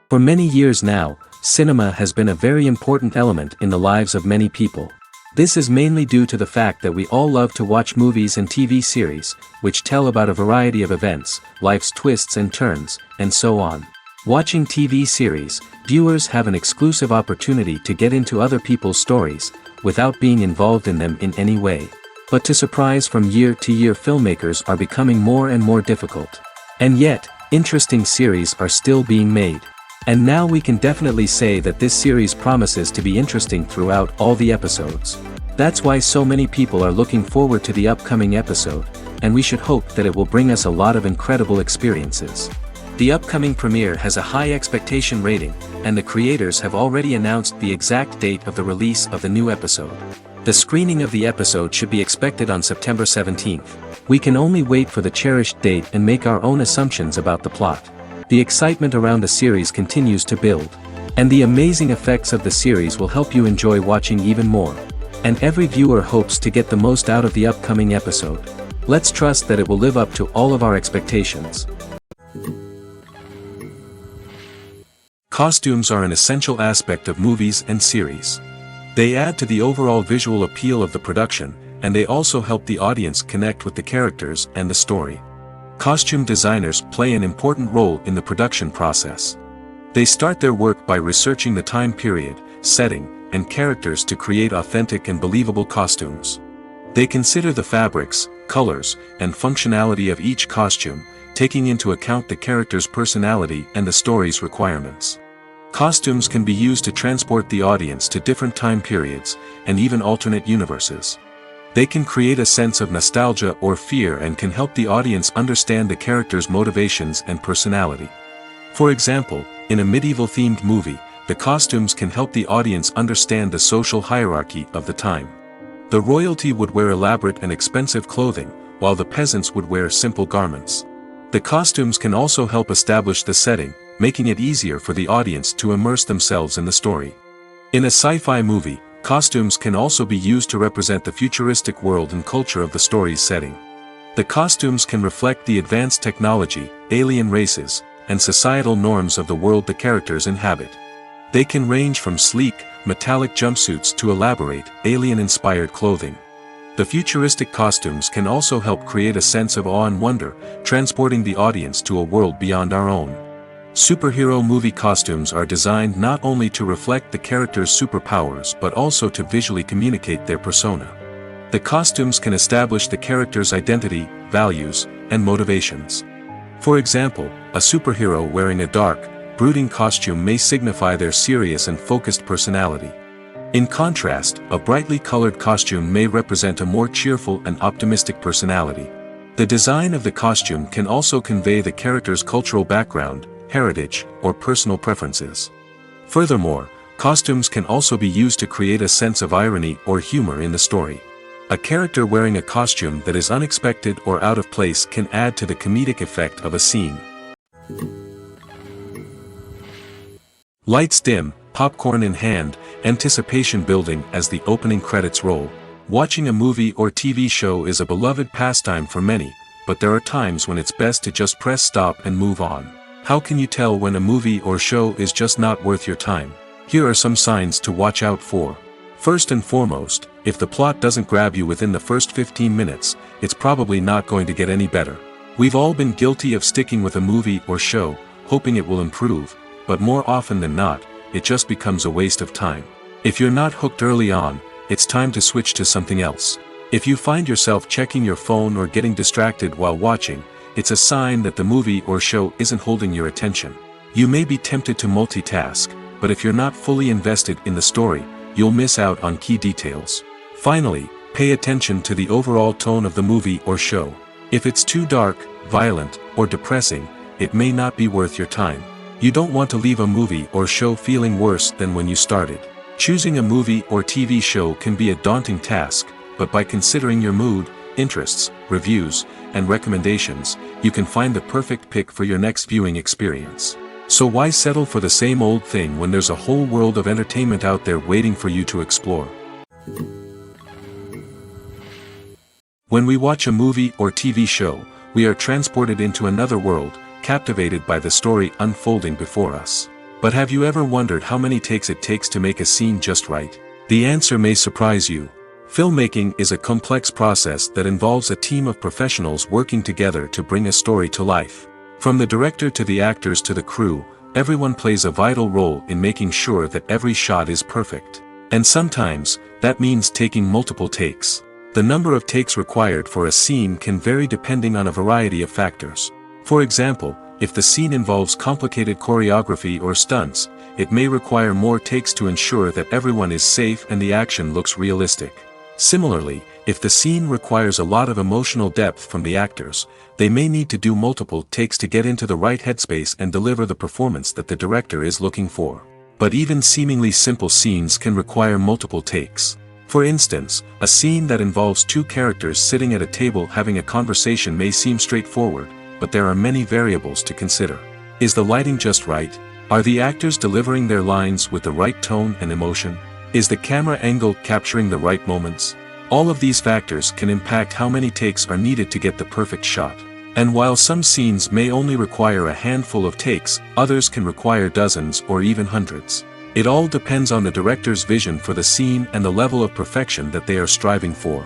For many years now, cinema has been a very important element in the lives of many people. This is mainly due to the fact that we all love to watch movies and TV series, which tell about a variety of events, life's twists and turns, and so on. Watching TV series, viewers have an exclusive opportunity to get into other people's stories, without being involved in them in any way. But to surprise from year to year, filmmakers are becoming more and more difficult. And yet, interesting series are still being made. And now we can definitely say that this series promises to be interesting throughout all the episodes. That's why so many people are looking forward to the upcoming episode, and we should hope that it will bring us a lot of incredible experiences. The upcoming premiere has a high expectation rating, and the creators have already announced the exact date of the release of the new episode. The screening of the episode should be expected on September 17th. We can only wait for the cherished date and make our own assumptions about the plot. The excitement around the series continues to build. And the amazing effects of the series will help you enjoy watching even more. And every viewer hopes to get the most out of the upcoming episode. Let's trust that it will live up to all of our expectations. Costumes are an essential aspect of movies and series. They add to the overall visual appeal of the production, and they also help the audience connect with the characters and the story. Costume designers play an important role in the production process. They start their work by researching the time period, setting, and characters to create authentic and believable costumes. They consider the fabrics, colors, and functionality of each costume, taking into account the character's personality and the story's requirements. Costumes can be used to transport the audience to different time periods, and even alternate universes. They can create a sense of nostalgia or fear and can help the audience understand the character's motivations and personality. For example, in a medieval-themed movie, the costumes can help the audience understand the social hierarchy of the time. The royalty would wear elaborate and expensive clothing, while the peasants would wear simple garments. The costumes can also help establish the setting, making it easier for the audience to immerse themselves in the story. In a sci-fi movie, costumes can also be used to represent the futuristic world and culture of the story's setting. The costumes can reflect the advanced technology, alien races, and societal norms of the world the characters inhabit. They can range from sleek, metallic jumpsuits to elaborate, alien-inspired clothing. The futuristic costumes can also help create a sense of awe and wonder, transporting the audience to a world beyond our own. Superhero movie costumes are designed not only to reflect the character's superpowers but also to visually communicate their persona. The costumes can establish the character's identity, values, and motivations. For example, a superhero wearing a dark, brooding costume may signify their serious and focused personality. In contrast, a brightly colored costume may represent a more cheerful and optimistic personality. The design of the costume can also convey the character's cultural background, heritage, or personal preferences. Furthermore, costumes can also be used to create a sense of irony or humor in the story. A character wearing a costume that is unexpected or out of place can add to the comedic effect of a scene. Lights dim, popcorn in hand, anticipation building as the opening credits roll. Watching a movie or TV show is a beloved pastime for many, but there are times when it's best to just press stop and move on. How can you tell when a movie or show is just not worth your time? Here are some signs to watch out for. First and foremost, if the plot doesn't grab you within the first 15 minutes, it's probably not going to get any better. We've all been guilty of sticking with a movie or show, hoping it will improve, but more often than not, it just becomes a waste of time. If you're not hooked early on, it's time to switch to something else. If you find yourself checking your phone or getting distracted while watching, it's a sign that the movie or show isn't holding your attention. You may be tempted to multitask, but if you're not fully invested in the story, you'll miss out on key details. Finally, pay attention to the overall tone of the movie or show. If it's too dark, violent, or depressing, it may not be worth your time. You don't want to leave a movie or show feeling worse than when you started. Choosing a movie or TV show can be a daunting task, but by considering your mood, interests, reviews, and recommendations, you can find the perfect pick for your next viewing experience. So why settle for the same old thing when there's a whole world of entertainment out there waiting for you to explore? When we watch a movie or TV show, we are transported into another world, captivated by the story unfolding before us. But have you ever wondered how many takes it takes to make a scene just right? The answer may surprise you. Filmmaking is a complex process that involves a team of professionals working together to bring a story to life. From the director to the actors to the crew, everyone plays a vital role in making sure that every shot is perfect. And sometimes, that means taking multiple takes. The number of takes required for a scene can vary depending on a variety of factors. For example, if the scene involves complicated choreography or stunts, it may require more takes to ensure that everyone is safe and the action looks realistic. Similarly, if the scene requires a lot of emotional depth from the actors, they may need to do multiple takes to get into the right headspace and deliver the performance that the director is looking for. But even seemingly simple scenes can require multiple takes. For instance, a scene that involves two characters sitting at a table having a conversation may seem straightforward, but there are many variables to consider. Is the lighting just right? Are the actors delivering their lines with the right tone and emotion? Is the camera angle capturing the right moments? All of these factors can impact how many takes are needed to get the perfect shot. And while some scenes may only require a handful of takes, others can require dozens or even hundreds. It all depends on the director's vision for the scene and the level of perfection that they are striving for.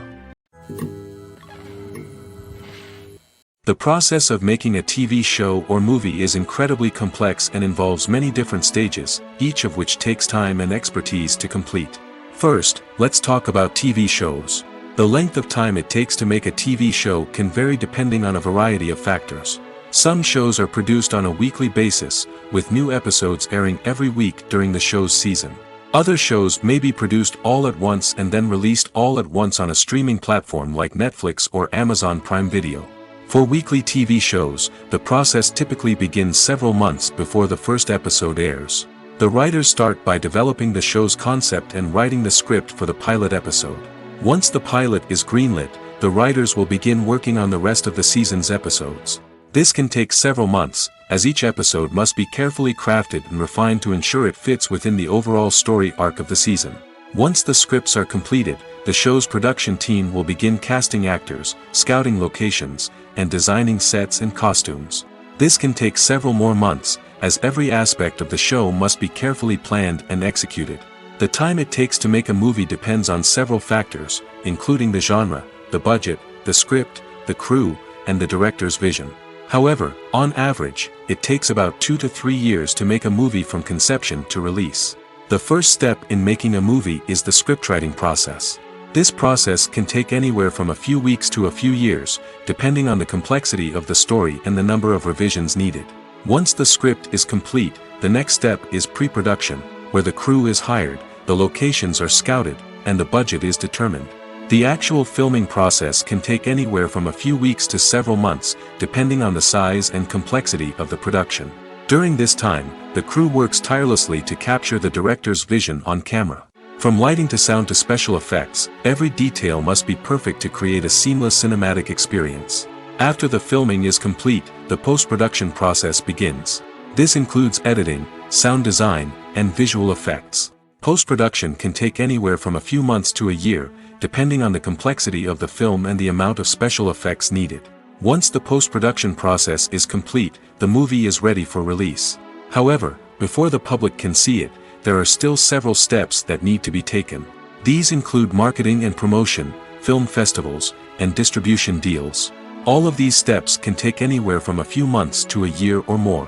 The process of making a TV show or movie is incredibly complex and involves many different stages, each of which takes time and expertise to complete. First, let's talk about TV shows. The length of time it takes to make a TV show can vary depending on a variety of factors. Some shows are produced on a weekly basis, with new episodes airing every week during the show's season. Other shows may be produced all at once and then released all at once on a streaming platform like Netflix or Amazon Prime Video. For weekly TV shows, the process typically begins several months before the first episode airs. The writers start by developing the show's concept and writing the script for the pilot episode. Once the pilot is greenlit, the writers will begin working on the rest of the season's episodes. This can take several months, as each episode must be carefully crafted and refined to ensure it fits within the overall story arc of the season. Once the scripts are completed, the show's production team will begin casting actors, scouting locations, and designing sets and costumes. This can take several more months, as every aspect of the show must be carefully planned and executed. The time it takes to make a movie depends on several factors, including the genre, the budget, the script, the crew, and the director's vision. However, on average, it takes about 2 to 3 years to make a movie from conception to release. The first step in making a movie is the scriptwriting process. This process can take anywhere from a few weeks to a few years, depending on the complexity of the story and the number of revisions needed. Once the script is complete, the next step is pre-production, where the crew is hired, the locations are scouted, and the budget is determined. The actual filming process can take anywhere from a few weeks to several months, depending on the size and complexity of the production. During this time, the crew works tirelessly to capture the director's vision on camera. From lighting to sound to special effects, every detail must be perfect to create a seamless cinematic experience. After the filming is complete, the post-production process begins. This includes editing, sound design, and visual effects. Post-production can take anywhere from a few months to a year, depending on the complexity of the film and the amount of special effects needed. Once the post-production process is complete, the movie is ready for release. However, before the public can see it, there are still several steps that need to be taken. These include marketing and promotion, film festivals, and distribution deals. All of these steps can take anywhere from a few months to a year or more.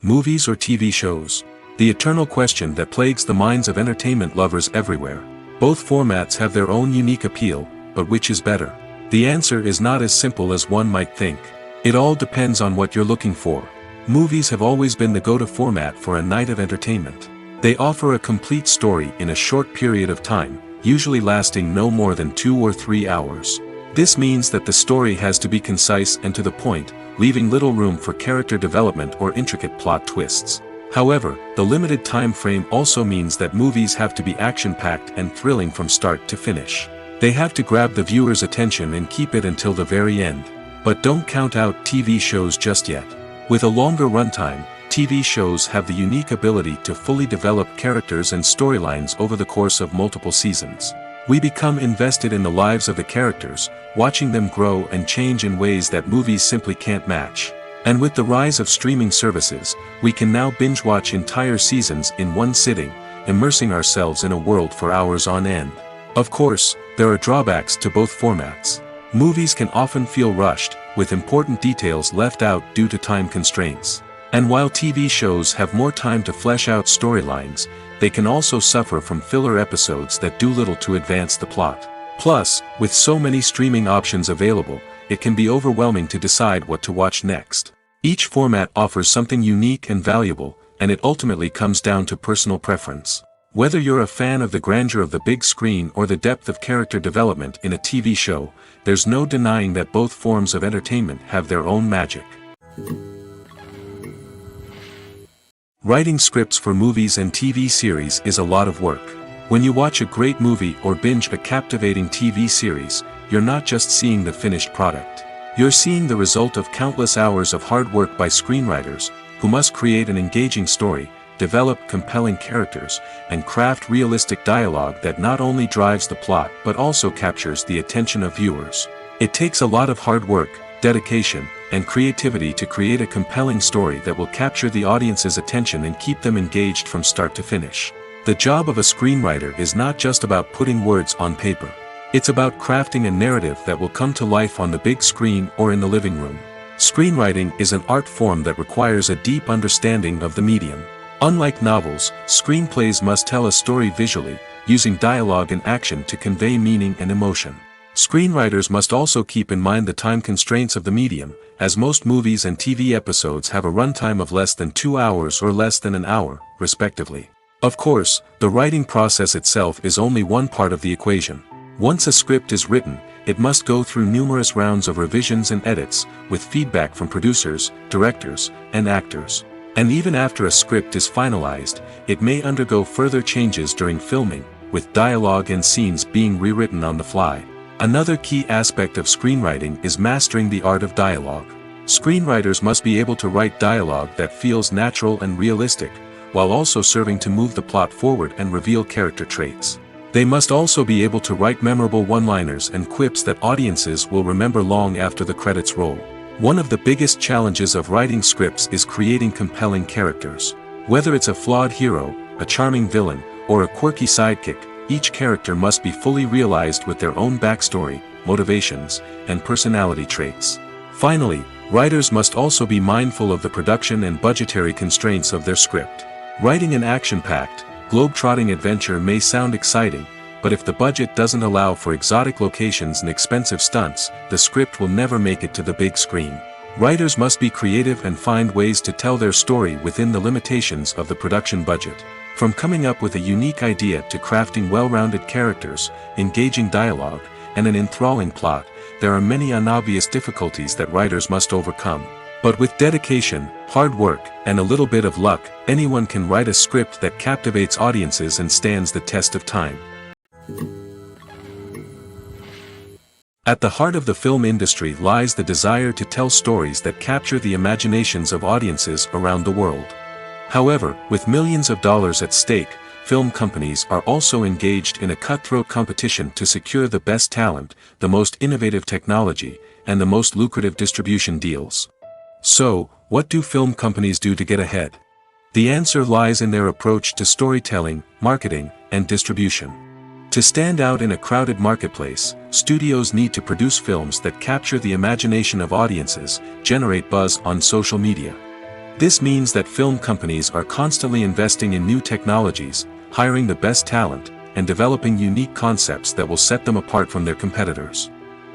Movies or TV shows? The eternal question that plagues the minds of entertainment lovers everywhere. Both formats have their own unique appeal, but which is better? The answer is not as simple as one might think. It all depends on what you're looking for. Movies have always been the go-to format for a night of entertainment. They offer a complete story in a short period of time, usually lasting no more than 2 or 3 hours. This means that the story has to be concise and to the point, leaving little room for character development or intricate plot twists. However, the limited time frame also means that movies have to be action-packed and thrilling from start to finish. They have to grab the viewer's attention and keep it until the very end. But don't count out TV shows just yet. With a longer runtime, TV shows have the unique ability to fully develop characters and storylines over the course of multiple seasons. We become invested in the lives of the characters, watching them grow and change in ways that movies simply can't match. And with the rise of streaming services, we can now binge-watch entire seasons in one sitting, immersing ourselves in a world for hours on end. Of course, there are drawbacks to both formats. Movies can often feel rushed, with important details left out due to time constraints. And while TV shows have more time to flesh out storylines, they can also suffer from filler episodes that do little to advance the plot. Plus, with so many streaming options available, it can be overwhelming to decide what to watch next. Each format offers something unique and valuable, and it ultimately comes down to personal preference. Whether you're a fan of the grandeur of the big screen or the depth of character development in a TV show, there's no denying that both forms of entertainment have their own magic. Writing scripts for movies and TV series is a lot of work. When you watch a great movie or binge a captivating TV series, you're not just seeing the finished product. You're seeing the result of countless hours of hard work by screenwriters, who must create an engaging story, develop compelling characters, and craft realistic dialogue that not only drives the plot but also captures the attention of viewers. It takes a lot of hard work, dedication, and creativity to create a compelling story that will capture the audience's attention and keep them engaged from start to finish. The job of a screenwriter is not just about putting words on paper. It's about crafting a narrative that will come to life on the big screen or in the living room. Screenwriting is an art form that requires a deep understanding of the medium. Unlike novels, screenplays must tell a story visually, using dialogue and action to convey meaning and emotion. Screenwriters must also keep in mind the time constraints of the medium, as most movies and TV episodes have a runtime of less than 2 hours or less than an hour, respectively. Of course, the writing process itself is only one part of the equation. Once a script is written, it must go through numerous rounds of revisions and edits, with feedback from producers, directors, and actors. And even after a script is finalized, it may undergo further changes during filming, with dialogue and scenes being rewritten on the fly. Another key aspect of screenwriting is mastering the art of dialogue. Screenwriters must be able to write dialogue that feels natural and realistic, while also serving to move the plot forward and reveal character traits. They must also be able to write memorable one-liners and quips that audiences will remember long after the credits roll. One of the biggest challenges of writing scripts is creating compelling characters. Whether it's a flawed hero, a charming villain, or a quirky sidekick, each character must be fully realized with their own backstory, motivations, and personality traits. Finally, writers must also be mindful of the production and budgetary constraints of their script. Writing an action-packed, globe-trotting adventure may sound exciting, but if the budget doesn't allow for exotic locations and expensive stunts, the script will never make it to the big screen. Writers must be creative and find ways to tell their story within the limitations of the production budget. From coming up with a unique idea to crafting well-rounded characters, engaging dialogue, and an enthralling plot, there are many unobvious difficulties that writers must overcome. But with dedication, hard work, and a little bit of luck, anyone can write a script that captivates audiences and stands the test of time. At the heart of the film industry lies the desire to tell stories that capture the imaginations of audiences around the world. However, with millions of dollars at stake, film companies are also engaged in a cutthroat competition to secure the best talent, the most innovative technology, and the most lucrative distribution deals. So, what do film companies do to get ahead? The answer lies in their approach to storytelling, marketing, and distribution. To stand out in a crowded marketplace, studios need to produce films that capture the imagination of audiences, generate buzz on social media. This means that film companies are constantly investing in new technologies, hiring the best talent, and developing unique concepts that will set them apart from their competitors.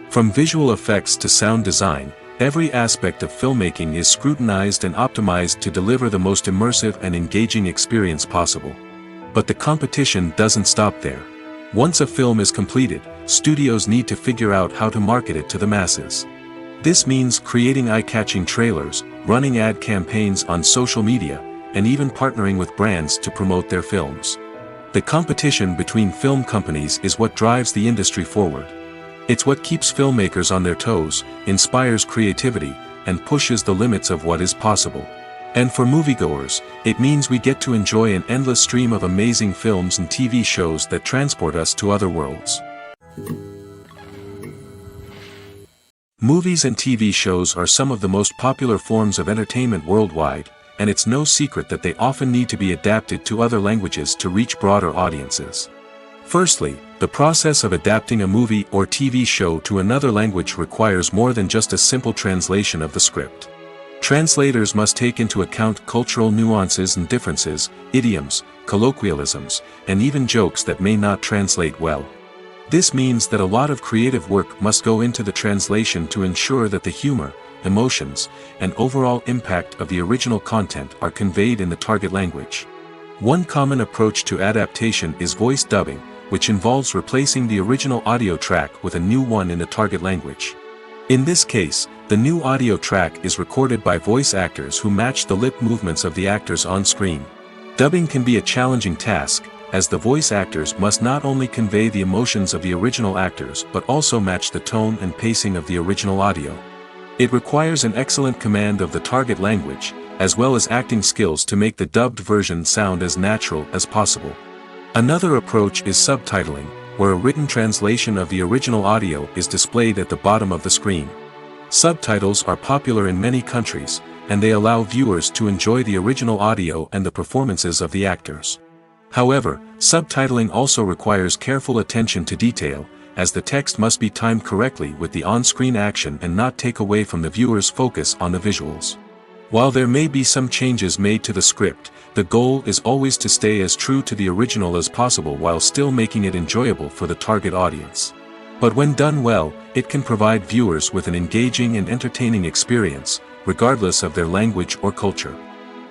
From visual effects to sound design, every aspect of filmmaking is scrutinized and optimized to deliver the most immersive and engaging experience possible. But the competition doesn't stop there. Once a film is completed, studios need to figure out how to market it to the masses. This means creating eye-catching trailers, running ad campaigns on social media, and even partnering with brands to promote their films. The competition between film companies is what drives the industry forward. It's what keeps filmmakers on their toes, inspires creativity, and pushes the limits of what is possible. And for moviegoers, it means we get to enjoy an endless stream of amazing films and TV shows that transport us to other worlds. Movies and TV shows are some of the most popular forms of entertainment worldwide, and it's no secret that they often need to be adapted to other languages to reach broader audiences. Firstly, the process of adapting a movie or TV show to another language requires more than just a simple translation of the script. Translators must take into account cultural nuances and differences, idioms, colloquialisms, and even jokes that may not translate well. This means that a lot of creative work must go into the translation to ensure that the humor, emotions, and overall impact of the original content are conveyed in the target language. One common approach to adaptation is voice dubbing, which involves replacing the original audio track with a new one in the target language. In this case, the new audio track is recorded by voice actors who match the lip movements of the actors on screen. Dubbing can be a challenging task, as the voice actors must not only convey the emotions of the original actors but also match the tone and pacing of the original audio. It requires an excellent command of the target language, as well as acting skills to make the dubbed version sound as natural as possible. Another approach is subtitling, where a written translation of the original audio is displayed at the bottom of the screen. Subtitles are popular in many countries, and they allow viewers to enjoy the original audio and the performances of the actors. However, subtitling also requires careful attention to detail, as the text must be timed correctly with the on-screen action and not take away from the viewer's focus on the visuals. While there may be some changes made to the script, the goal is always to stay as true to the original as possible while still making it enjoyable for the target audience. But when done well, it can provide viewers with an engaging and entertaining experience, regardless of their language or culture.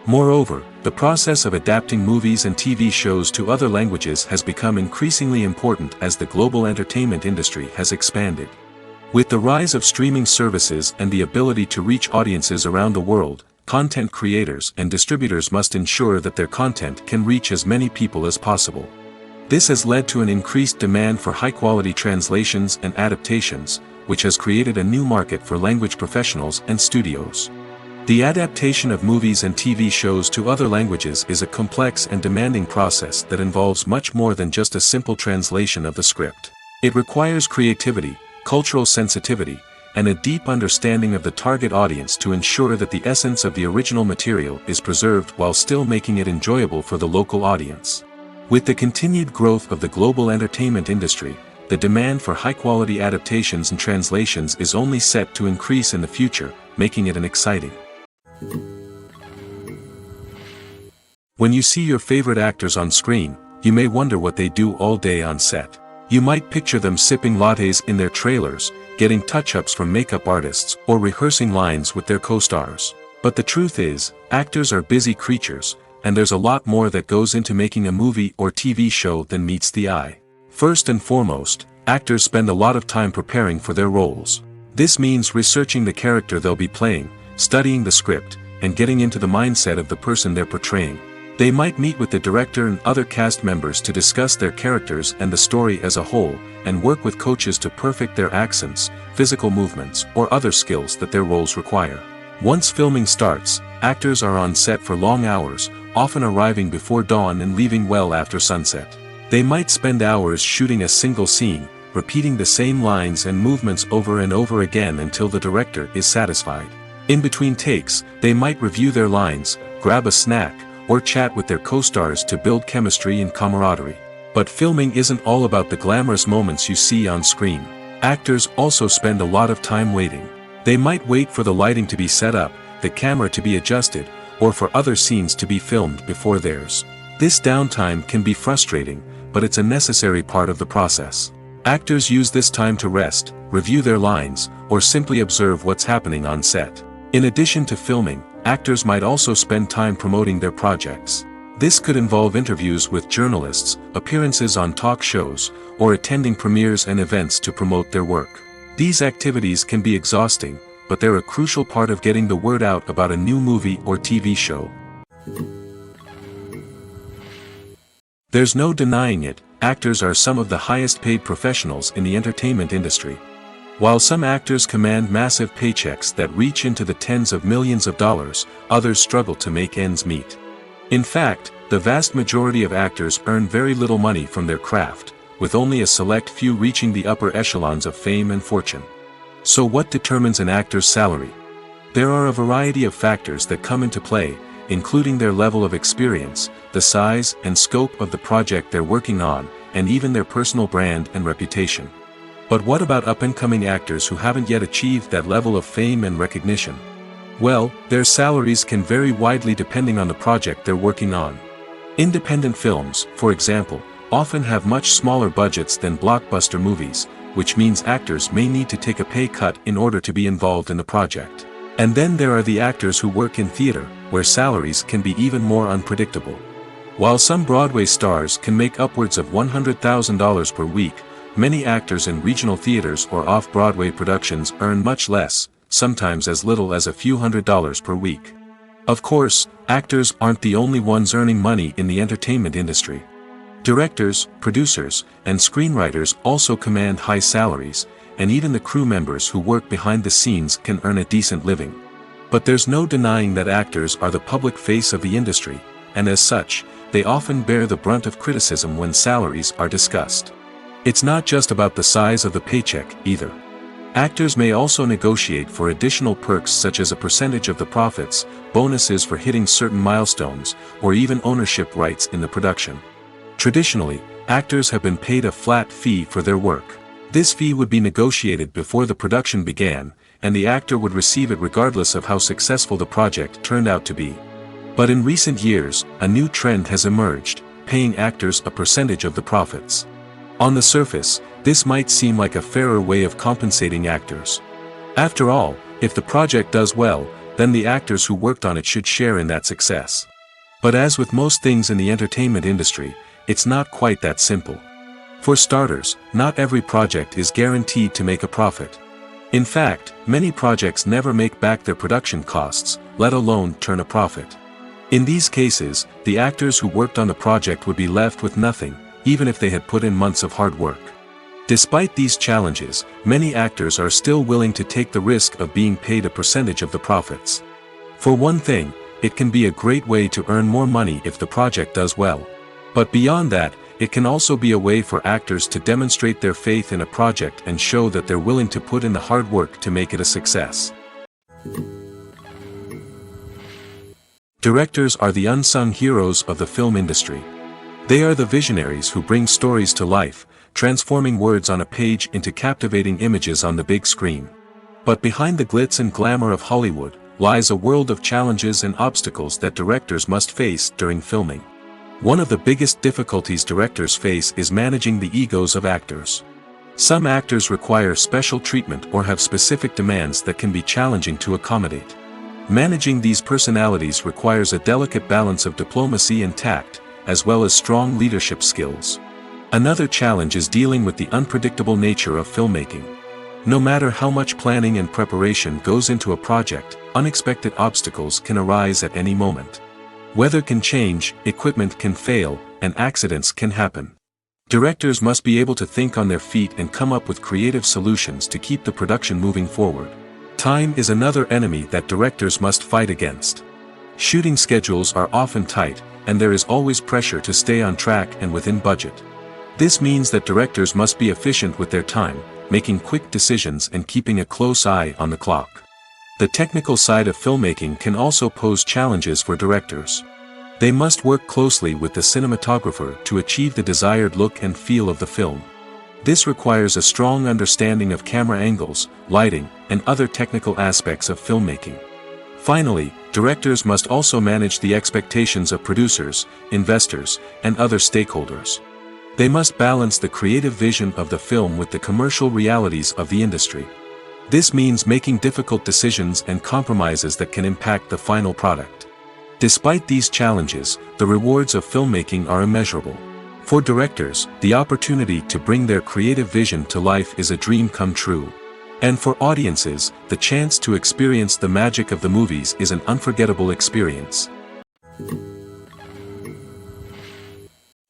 Moreover, the process of adapting movies and TV shows to other languages has become increasingly important as the global entertainment industry has expanded. With the rise of streaming services and the ability to reach audiences around the world, content creators and distributors must ensure that their content can reach as many people as possible. This has led to an increased demand for high-quality translations and adaptations, which has created a new market for language professionals and studios. The adaptation of movies and TV shows to other languages is a complex and demanding process that involves much more than just a simple translation of the script. It requires creativity, cultural sensitivity, and a deep understanding of the target audience to ensure that the essence of the original material is preserved while still making it enjoyable for the local audience. With the continued growth of the global entertainment industry, the demand for high-quality adaptations and translations is only set to increase in the future, making it an exciting. When you see your favorite actors on screen, you may wonder what they do all day on set. You might picture them sipping lattes in their trailers, getting touch-ups from makeup artists, or rehearsing lines with their co-stars. But the truth is, actors are busy creatures, and there's a lot more that goes into making a movie or TV show than meets the eye. First and foremost, actors spend a lot of time preparing for their roles. This means researching the character they'll be playing, studying the script, and getting into the mindset of the person they're portraying. They might meet with the director and other cast members to discuss their characters and the story as a whole, and work with coaches to perfect their accents, physical movements, or other skills that their roles require. Once filming starts, actors are on set for long hours, often arriving before dawn and leaving well after sunset. They might spend hours shooting a single scene, repeating the same lines and movements over and over again until the director is satisfied. In between takes, they might review their lines, grab a snack, or chat with their co-stars to build chemistry and camaraderie. But filming isn't all about the glamorous moments you see on screen. Actors also spend a lot of time waiting. They might wait for the lighting to be set up, the camera to be adjusted, or for other scenes to be filmed before theirs. This downtime can be frustrating, but it's a necessary part of the process. Actors use this time to rest, review their lines, or simply observe what's happening on set. In addition to filming, actors might also spend time promoting their projects. This could involve interviews with journalists, appearances on talk shows, or attending premieres and events to promote their work. These activities can be exhausting, but they're a crucial part of getting the word out about a new movie or TV show. There's no denying it, actors are some of the highest paid professionals in the entertainment industry. While some actors command massive paychecks that reach into the tens of millions of dollars, others struggle to make ends meet. In fact, the vast majority of actors earn very little money from their craft, with only a select few reaching the upper echelons of fame and fortune. So what determines an actor's salary? There are a variety of factors that come into play, including their level of experience, the size and scope of the project they're working on, and even their personal brand and reputation. But what about up-and-coming actors who haven't yet achieved that level of fame and recognition? Well, their salaries can vary widely depending on the project they're working on. Independent films, for example, often have much smaller budgets than blockbuster movies, which means actors may need to take a pay cut in order to be involved in the project. And then there are the actors who work in theater, where salaries can be even more unpredictable. While some Broadway stars can make upwards of $100,000 per week, many actors in regional theaters or off-Broadway productions earn much less, sometimes as little as a few $100s per week. Of course, actors aren't the only ones earning money in the entertainment industry. Directors, producers, and screenwriters also command high salaries, and even the crew members who work behind the scenes can earn a decent living. But there's no denying that actors are the public face of the industry, and as such, they often bear the brunt of criticism when salaries are discussed. It's not just about the size of the paycheck, either. Actors may also negotiate for additional perks such as a percentage of the profits, bonuses for hitting certain milestones, or even ownership rights in the production. Traditionally, actors have been paid a flat fee for their work. This fee would be negotiated before the production began, and the actor would receive it regardless of how successful the project turned out to be. But in recent years, a new trend has emerged, paying actors a percentage of the profits. On the surface, this might seem like a fairer way of compensating actors. After all, if the project does well, then the actors who worked on it should share in that success. But as with most things in the entertainment industry, it's not quite that simple. For starters, not every project is guaranteed to make a profit. In fact, many projects never make back their production costs, let alone turn a profit. In these cases, the actors who worked on the project would be left with nothing, even if they had put in months of hard work. Despite these challenges, many actors are still willing to take the risk of being paid a percentage of the profits. For one thing, it can be a great way to earn more money if the project does well. But beyond that, it can also be a way for actors to demonstrate their faith in a project and show that they're willing to put in the hard work to make it a success. Directors are the unsung heroes of the film industry. They are the visionaries who bring stories to life, transforming words on a page into captivating images on the big screen. But behind the glitz and glamour of Hollywood, lies a world of challenges and obstacles that directors must face during filming. One of the biggest difficulties directors face is managing the egos of actors. Some actors require special treatment or have specific demands that can be challenging to accommodate. Managing these personalities requires a delicate balance of diplomacy and tact, as well as strong leadership skills. Another challenge is dealing with the unpredictable nature of filmmaking. No matter how much planning and preparation goes into a project, unexpected obstacles can arise at any moment. Weather can change, equipment can fail, and accidents can happen. Directors must be able to think on their feet and come up with creative solutions to keep the production moving forward. Time is another enemy that directors must fight against. Shooting schedules are often tight, and there is always pressure to stay on track and within budget. This means that directors must be efficient with their time, making quick decisions and keeping a close eye on the clock. The technical side of filmmaking can also pose challenges for directors. They must work closely with the cinematographer to achieve the desired look and feel of the film. This requires a strong understanding of camera angles, lighting, and other technical aspects of filmmaking. Finally, directors must also manage the expectations of producers, investors, and other stakeholders. They must balance the creative vision of the film with the commercial realities of the industry. This means making difficult decisions and compromises that can impact the final product. Despite these challenges, the rewards of filmmaking are immeasurable. For directors, the opportunity to bring their creative vision to life is a dream come true. And for audiences, the chance to experience the magic of the movies is an unforgettable experience.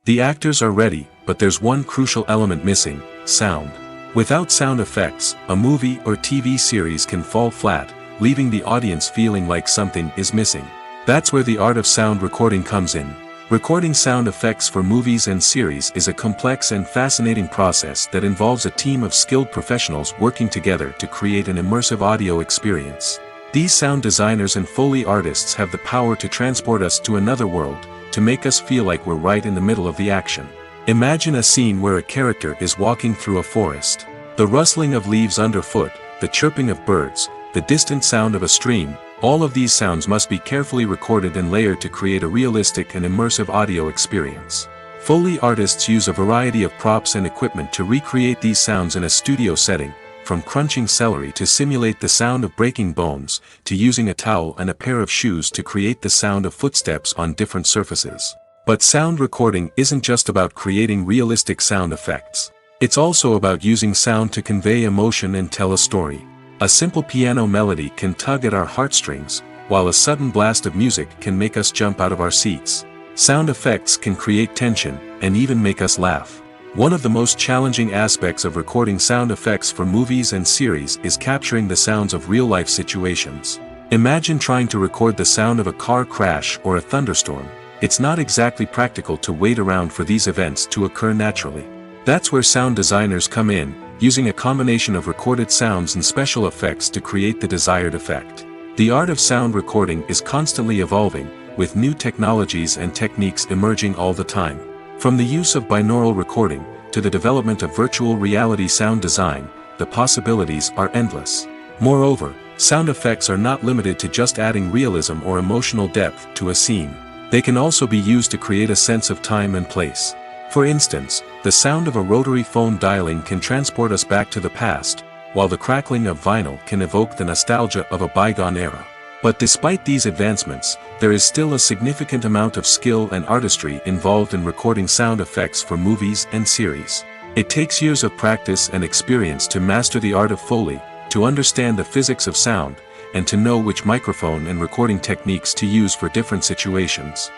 The actors are ready, but there's one crucial element missing: sound. Without sound effects, a movie or TV series can fall flat, leaving the audience feeling like something is missing. That's where the art of sound recording comes in. Recording sound effects for movies and series is a complex and fascinating process that involves a team of skilled professionals working together to create an immersive audio experience. These sound designers and Foley artists have the power to transport us to another world, to make us feel like we're right in the middle of the action. Imagine a scene where a character is walking through a forest. The rustling of leaves underfoot, the chirping of birds, the distant sound of a stream, all of these sounds must be carefully recorded and layered to create a realistic and immersive audio experience. Foley artists use a variety of props and equipment to recreate these sounds in a studio setting, from crunching celery to simulate the sound of breaking bones, to using a towel and a pair of shoes to create the sound of footsteps on different surfaces. But sound recording isn't just about creating realistic sound effects. It's also about using sound to convey emotion and tell a story. A simple piano melody can tug at our heartstrings, while a sudden blast of music can make us jump out of our seats. Sound effects can create tension, and even make us laugh. One of the most challenging aspects of recording sound effects for movies and series is capturing the sounds of real-life situations. Imagine trying to record the sound of a car crash or a thunderstorm. It's not exactly practical to wait around for these events to occur naturally. That's where sound designers come in, using a combination of recorded sounds and special effects to create the desired effect. The art of sound recording is constantly evolving, with new technologies and techniques emerging all the time. From the use of binaural recording, to the development of virtual reality sound design, the possibilities are endless. Moreover, sound effects are not limited to just adding realism or emotional depth to a scene. They can also be used to create a sense of time and place. For instance, the sound of a rotary phone dialing can transport us back to the past, while the crackling of vinyl can evoke the nostalgia of a bygone era. But despite these advancements, there is still a significant amount of skill and artistry involved in recording sound effects for movies and series. It takes years of practice and experience to master the art of Foley, to understand the physics of sound, and to know which microphone and recording techniques to use for different situations.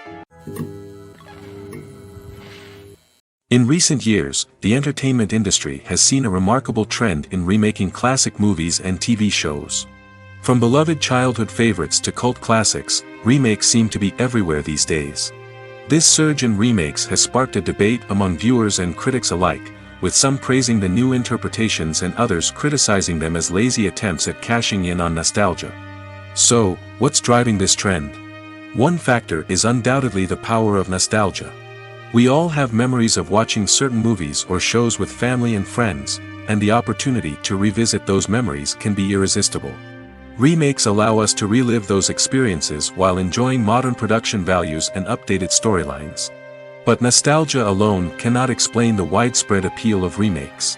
In recent years, the entertainment industry has seen a remarkable trend in remaking classic movies and TV shows. From beloved childhood favorites to cult classics, remakes seem to be everywhere these days. This surge in remakes has sparked a debate among viewers and critics alike, with some praising the new interpretations and others criticizing them as lazy attempts at cashing in on nostalgia. So, what's driving this trend? One factor is undoubtedly the power of nostalgia. We all have memories of watching certain movies or shows with family and friends, and the opportunity to revisit those memories can be irresistible. Remakes allow us to relive those experiences while enjoying modern production values and updated storylines. But nostalgia alone cannot explain the widespread appeal of remakes.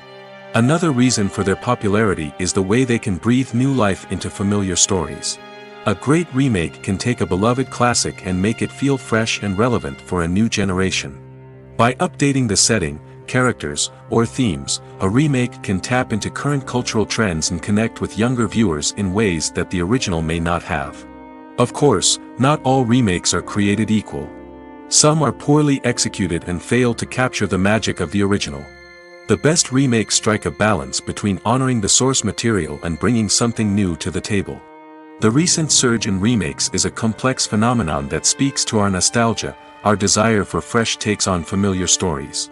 Another reason for their popularity is the way they can breathe new life into familiar stories. A great remake can take a beloved classic and make it feel fresh and relevant for a new generation. By updating the setting, characters, or themes, a remake can tap into current cultural trends and connect with younger viewers in ways that the original may not have. Of course, not all remakes are created equal. Some are poorly executed and fail to capture the magic of the original. The best remakes strike a balance between honoring the source material and bringing something new to the table. The recent surge in remakes is a complex phenomenon that speaks to our nostalgia, our desire for fresh takes on familiar stories.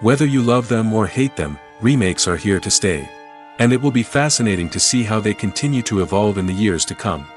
Whether you love them or hate them, remakes are here to stay. And it will be fascinating to see how they continue to evolve in the years to come.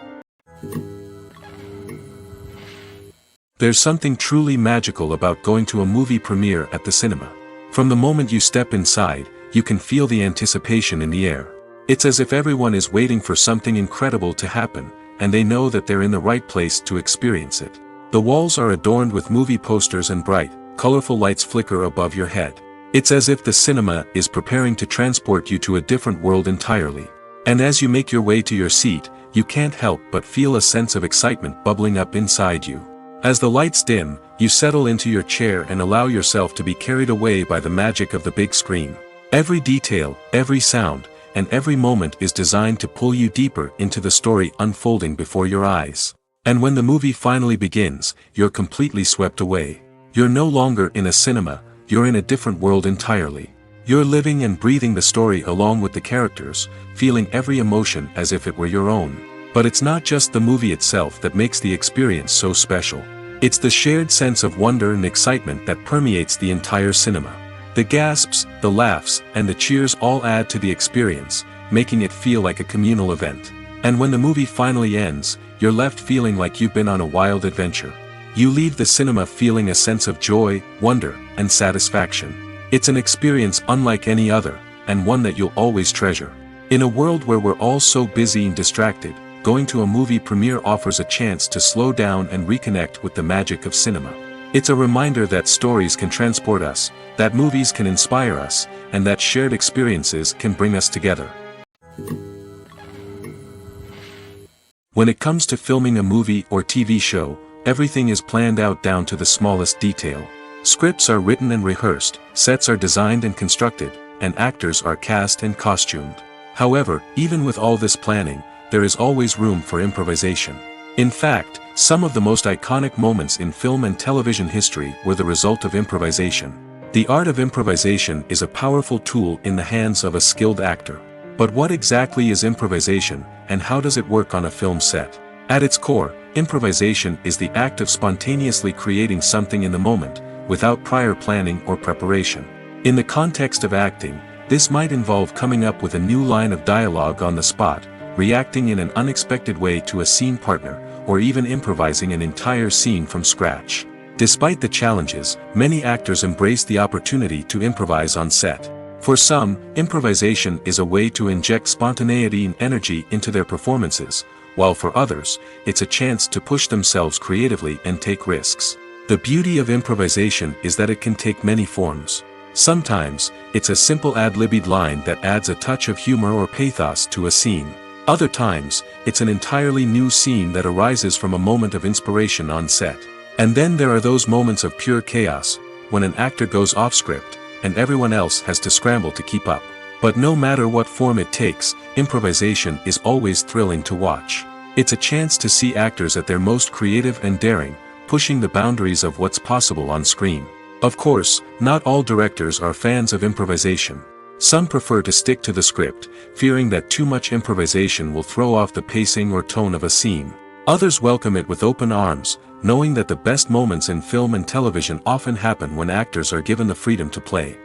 There's something truly magical about going to a movie premiere at the cinema. From the moment you step inside, you can feel the anticipation in the air. It's as if everyone is waiting for something incredible to happen, and they know that they're in the right place to experience it. The walls are adorned with movie posters and bright, colorful lights flicker above your head. It's as if the cinema is preparing to transport you to a different world entirely. And as you make your way to your seat, you can't help but feel a sense of excitement bubbling up inside you. As the lights dim, you settle into your chair and allow yourself to be carried away by the magic of the big screen. Every detail, every sound, and every moment is designed to pull you deeper into the story unfolding before your eyes. And when the movie finally begins, you're completely swept away. You're no longer in a cinema, you're in a different world entirely. You're living and breathing the story along with the characters, feeling every emotion as if it were your own. But it's not just the movie itself that makes the experience so special. It's the shared sense of wonder and excitement that permeates the entire cinema. The gasps, the laughs, and the cheers all add to the experience, making it feel like a communal event. And when the movie finally ends, you're left feeling like you've been on a wild adventure. You leave the cinema feeling a sense of joy, wonder, and satisfaction. It's an experience unlike any other, and one that you'll always treasure. In a world where we're all so busy and distracted, going to a movie premiere offers a chance to slow down and reconnect with the magic of cinema. It's a reminder that stories can transport us, that movies can inspire us, and that shared experiences can bring us together. When it comes to filming a movie or TV show, everything is planned out down to the smallest detail. Scripts are written and rehearsed, sets are designed and constructed, and actors are cast and costumed. However, even with all this planning, there is always room for improvisation. In fact, some of the most iconic moments in film and television history were the result of improvisation. The art of improvisation is a powerful tool in the hands of a skilled actor. But what exactly is improvisation, and how does it work on a film set? At its core, improvisation is the act of spontaneously creating something in the moment, without prior planning or preparation. In the context of acting, this might involve coming up with a new line of dialogue on the spot, reacting in an unexpected way to a scene partner, or even improvising an entire scene from scratch. Despite the challenges, many actors embrace the opportunity to improvise on set. For some, improvisation is a way to inject spontaneity and energy into their performances, while for others, it's a chance to push themselves creatively and take risks. The beauty of improvisation is that it can take many forms. Sometimes, it's a simple ad-libbed line that adds a touch of humor or pathos to a scene. Other times, it's an entirely new scene that arises from a moment of inspiration on set. And then there are those moments of pure chaos, when an actor goes off script, and everyone else has to scramble to keep up. But no matter what form it takes, improvisation is always thrilling to watch. It's a chance to see actors at their most creative and daring, pushing the boundaries of what's possible on screen. Of course, not all directors are fans of improvisation. Some prefer to stick to the script, fearing that too much improvisation will throw off the pacing or tone of a scene. Others welcome it with open arms, knowing that the best moments in film and television often happen when actors are given the freedom to play.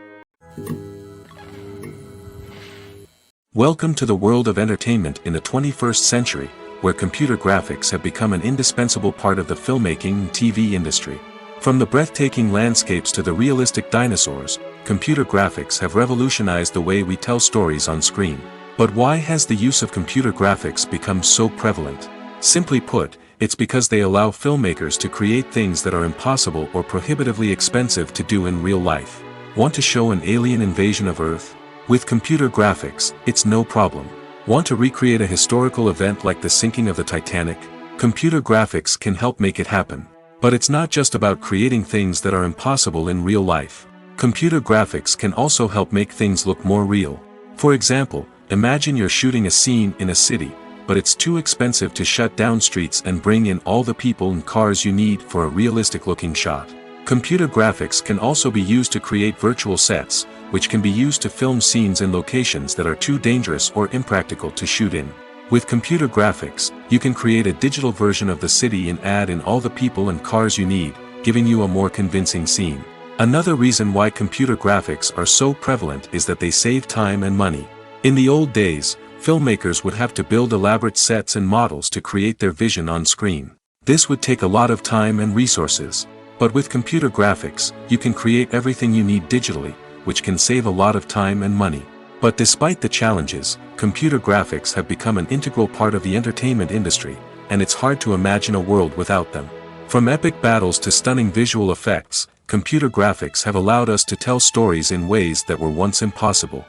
Welcome to the world of entertainment in the 21st century, where computer graphics have become an indispensable part of the filmmaking and TV industry. From the breathtaking landscapes to the realistic dinosaurs, computer graphics have revolutionized the way we tell stories on screen. But why has the use of computer graphics become so prevalent? Simply put, it's because they allow filmmakers to create things that are impossible or prohibitively expensive to do in real life. Want to show an alien invasion of Earth? With computer graphics, it's no problem. Want to recreate a historical event like the sinking of the Titanic? Computer graphics can help make it happen. But it's not just about creating things that are impossible in real life. Computer graphics can also help make things look more real. For example, imagine you're shooting a scene in a city, but it's too expensive to shut down streets and bring in all the people and cars you need for a realistic-looking shot. Computer graphics can also be used to create virtual sets, which can be used to film scenes in locations that are too dangerous or impractical to shoot in. With computer graphics, you can create a digital version of the city and add in all the people and cars you need, giving you a more convincing scene. Another reason why computer graphics are so prevalent is that they save time and money. In the old days, filmmakers would have to build elaborate sets and models to create their vision on screen. This would take a lot of time and resources. But with computer graphics, you can create everything you need digitally, which can save a lot of time and money. But despite the challenges, computer graphics have become an integral part of the entertainment industry, and it's hard to imagine a world without them. From epic battles to stunning visual effects, computer graphics have allowed us to tell stories in ways that were once impossible.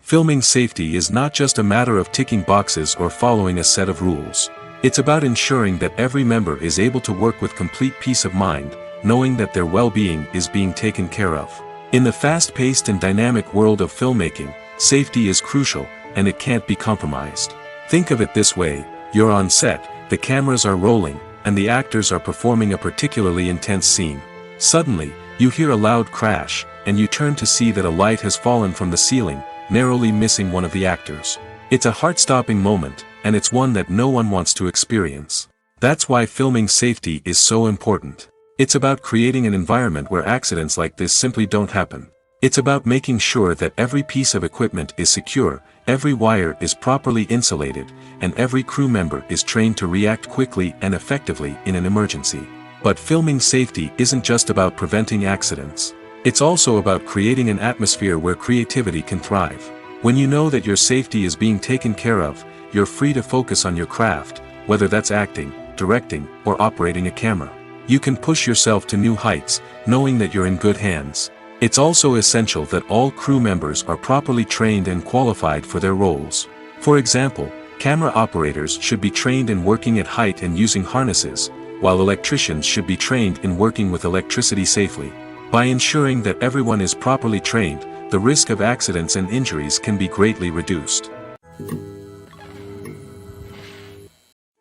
Filming safety is not just a matter of ticking boxes or following a set of rules. It's about ensuring that every member is able to work with complete peace of mind, knowing that their well-being is being taken care of. In the fast-paced and dynamic world of filmmaking, safety is crucial, and it can't be compromised. Think of it this way: you're on set, the cameras are rolling, and the actors are performing a particularly intense scene. Suddenly, you hear a loud crash, and you turn to see that a light has fallen from the ceiling, narrowly missing one of the actors. It's a heart-stopping moment, and it's one that no one wants to experience. That's why filming safety is so important. It's about creating an environment where accidents like this simply don't happen. It's about making sure that every piece of equipment is secure, every wire is properly insulated, and every crew member is trained to react quickly and effectively in an emergency. But filming safety isn't just about preventing accidents. It's also about creating an atmosphere where creativity can thrive. When you know that your safety is being taken care of, you're free to focus on your craft, whether that's acting, directing, or operating a camera. You can push yourself to new heights, knowing that you're in good hands. It's also essential that all crew members are properly trained and qualified for their roles. For example, camera operators should be trained in working at height and using harnesses, while electricians should be trained in working with electricity safely. By ensuring that everyone is properly trained, the risk of accidents and injuries can be greatly reduced.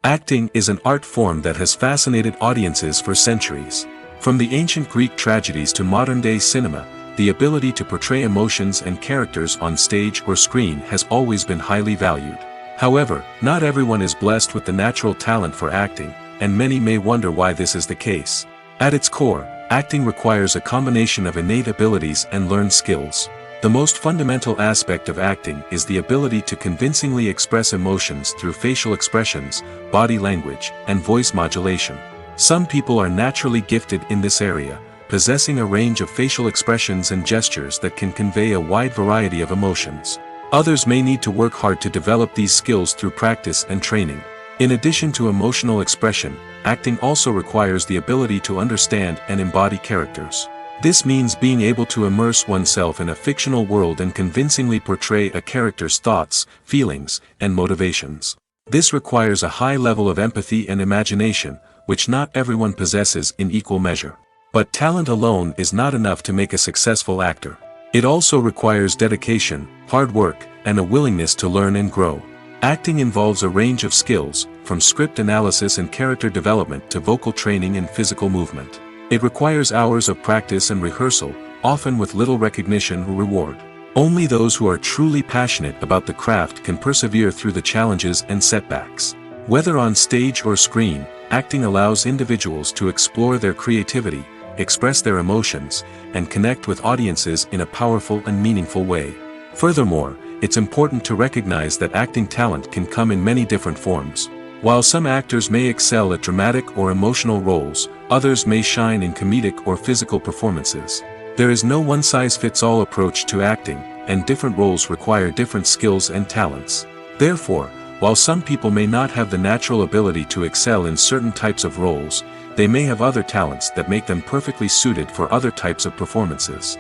Acting is an art form that has fascinated audiences for centuries. From the ancient Greek tragedies to modern-day cinema, the ability to portray emotions and characters on stage or screen has always been highly valued. However, not everyone is blessed with the natural talent for acting, and many may wonder why this is the case. At its core, acting requires a combination of innate abilities and learned skills. The most fundamental aspect of acting is the ability to convincingly express emotions through facial expressions, body language, and voice modulation. Some people are naturally gifted in this area, possessing a range of facial expressions and gestures that can convey a wide variety of emotions. Others may need to work hard to develop these skills through practice and training. In addition to emotional expression, acting also requires the ability to understand and embody characters. This means being able to immerse oneself in a fictional world and convincingly portray a character's thoughts, feelings, and motivations. This requires a high level of empathy and imagination, which not everyone possesses in equal measure. But talent alone is not enough to make a successful actor. It also requires dedication, hard work, and a willingness to learn and grow. Acting involves a range of skills, from script analysis and character development to vocal training and physical movement. It requires hours of practice and rehearsal, often with little recognition or reward. Only those who are truly passionate about the craft can persevere through the challenges and setbacks. Whether on stage or screen, acting allows individuals to explore their creativity, express their emotions, and connect with audiences in a powerful and meaningful way. Furthermore, it's important to recognize that acting talent can come in many different forms. While some actors may excel at dramatic or emotional roles, others may shine in comedic or physical performances. There is no one-size-fits-all approach to acting, and different roles require different skills and talents. Therefore, while some people may not have the natural ability to excel in certain types of roles, they may have other talents that make them perfectly suited for other types of performances.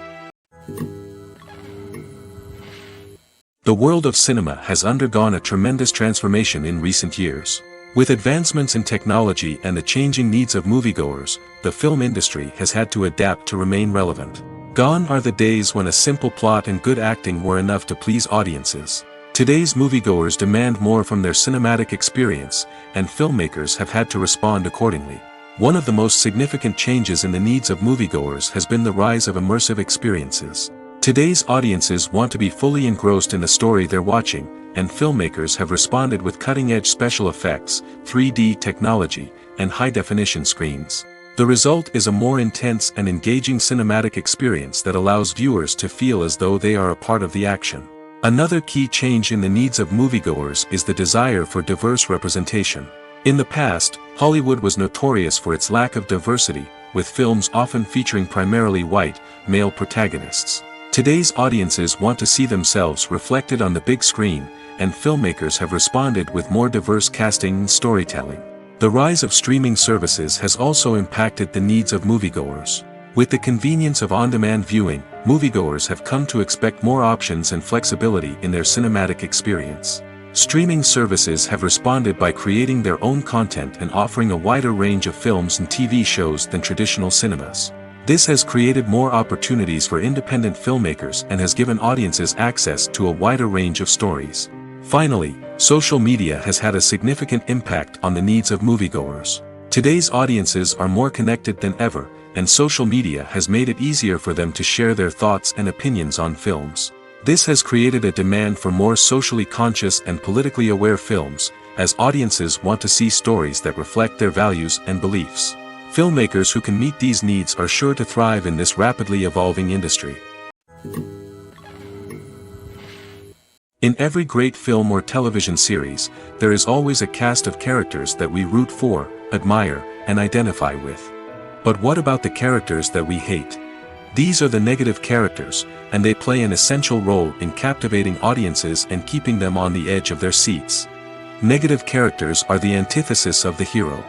The world of cinema has undergone a tremendous transformation in recent years. With advancements in technology and the changing needs of moviegoers, the film industry has had to adapt to remain relevant. Gone are the days when a simple plot and good acting were enough to please audiences. Today's moviegoers demand more from their cinematic experience, and filmmakers have had to respond accordingly. One of the most significant changes in the needs of moviegoers has been the rise of immersive experiences. Today's audiences want to be fully engrossed in the story they're watching, and filmmakers have responded with cutting-edge special effects, 3D technology, and high-definition screens. The result is a more intense and engaging cinematic experience that allows viewers to feel as though they are a part of the action. Another key change in the needs of moviegoers is the desire for diverse representation. In the past, Hollywood was notorious for its lack of diversity, with films often featuring primarily white, male protagonists. Today's audiences want to see themselves reflected on the big screen, and filmmakers have responded with more diverse casting and storytelling. The rise of streaming services has also impacted the needs of moviegoers. With the convenience of on-demand viewing, moviegoers have come to expect more options and flexibility in their cinematic experience. Streaming services have responded by creating their own content and offering a wider range of films and TV shows than traditional cinemas. This has created more opportunities for independent filmmakers and has given audiences access to a wider range of stories. Finally, social media has had a significant impact on the needs of moviegoers. Today's audiences are more connected than ever, and social media has made it easier for them to share their thoughts and opinions on films. This has created a demand for more socially conscious and politically aware films, as audiences want to see stories that reflect their values and beliefs. Filmmakers who can meet these needs are sure to thrive in this rapidly evolving industry. In every great film or television series, there is always a cast of characters that we root for, admire, and identify with. But what about the characters that we hate? These are the negative characters, and they play an essential role in captivating audiences and keeping them on the edge of their seats. Negative characters are the antithesis of the hero.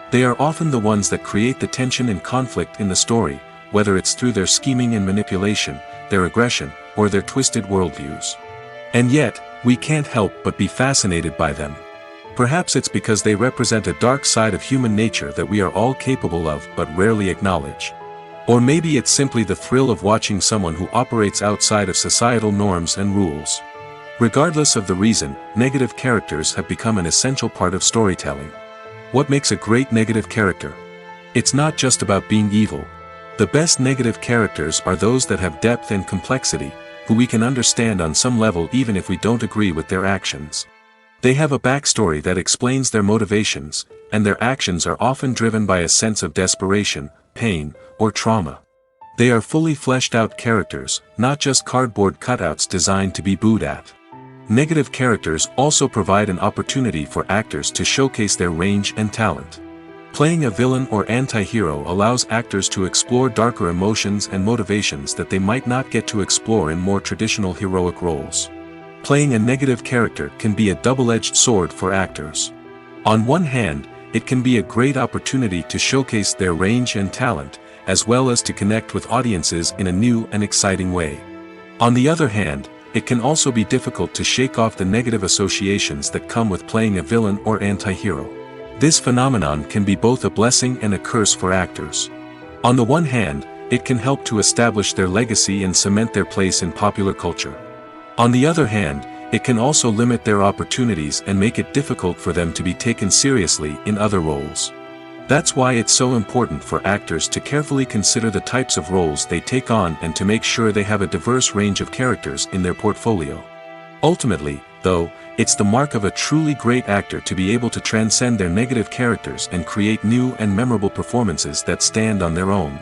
They are often the ones that create the tension and conflict in the story, whether it's through their scheming and manipulation, their aggression, or their twisted worldviews. And yet, we can't help but be fascinated by them. Perhaps it's because they represent a dark side of human nature that we are all capable of but rarely acknowledge. Or maybe it's simply the thrill of watching someone who operates outside of societal norms and rules. Regardless of the reason, negative characters have become an essential part of storytelling. What makes a great negative character? It's not just about being evil. The best negative characters are those that have depth and complexity, who we can understand on some level even if we don't agree with their actions. They have a backstory that explains their motivations, and their actions are often driven by a sense of desperation, pain, or trauma. They are fully fleshed out characters, not just cardboard cutouts designed to be booed at. Negative characters also provide an opportunity for actors to showcase their range and talent. Playing a villain or anti-hero allows actors to explore darker emotions and motivations that they might not get to explore in more traditional heroic roles. Playing a negative character can be a double-edged sword for actors. On one hand, it can be a great opportunity to showcase their range and talent, as well as to connect with audiences in a new and exciting way. On the other hand, it can also be difficult to shake off the negative associations that come with playing a villain or anti-hero. This phenomenon can be both a blessing and a curse for actors. On the one hand, it can help to establish their legacy and cement their place in popular culture. On the other hand, it can also limit their opportunities and make it difficult for them to be taken seriously in other roles. That's why it's so important for actors to carefully consider the types of roles they take on and to make sure they have a diverse range of characters in their portfolio. Ultimately, though, it's the mark of a truly great actor to be able to transcend their negative characters and create new and memorable performances that stand on their own.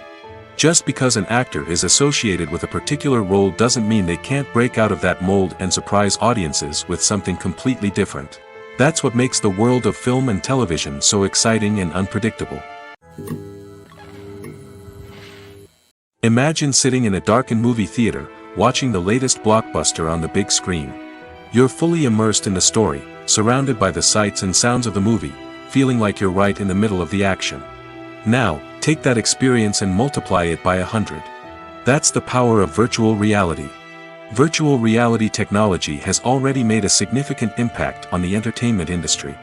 Just because an actor is associated with a particular role doesn't mean they can't break out of that mold and surprise audiences with something completely different. That's what makes the world of film and television so exciting and unpredictable. Imagine sitting in a darkened movie theater, watching the latest blockbuster on the big screen. You're fully immersed in the story, surrounded by the sights and sounds of the movie, feeling like you're right in the middle of the action. Now, take that experience and multiply it by 100. That's the power of virtual reality. Virtual reality technology has already made a significant impact on the entertainment industry.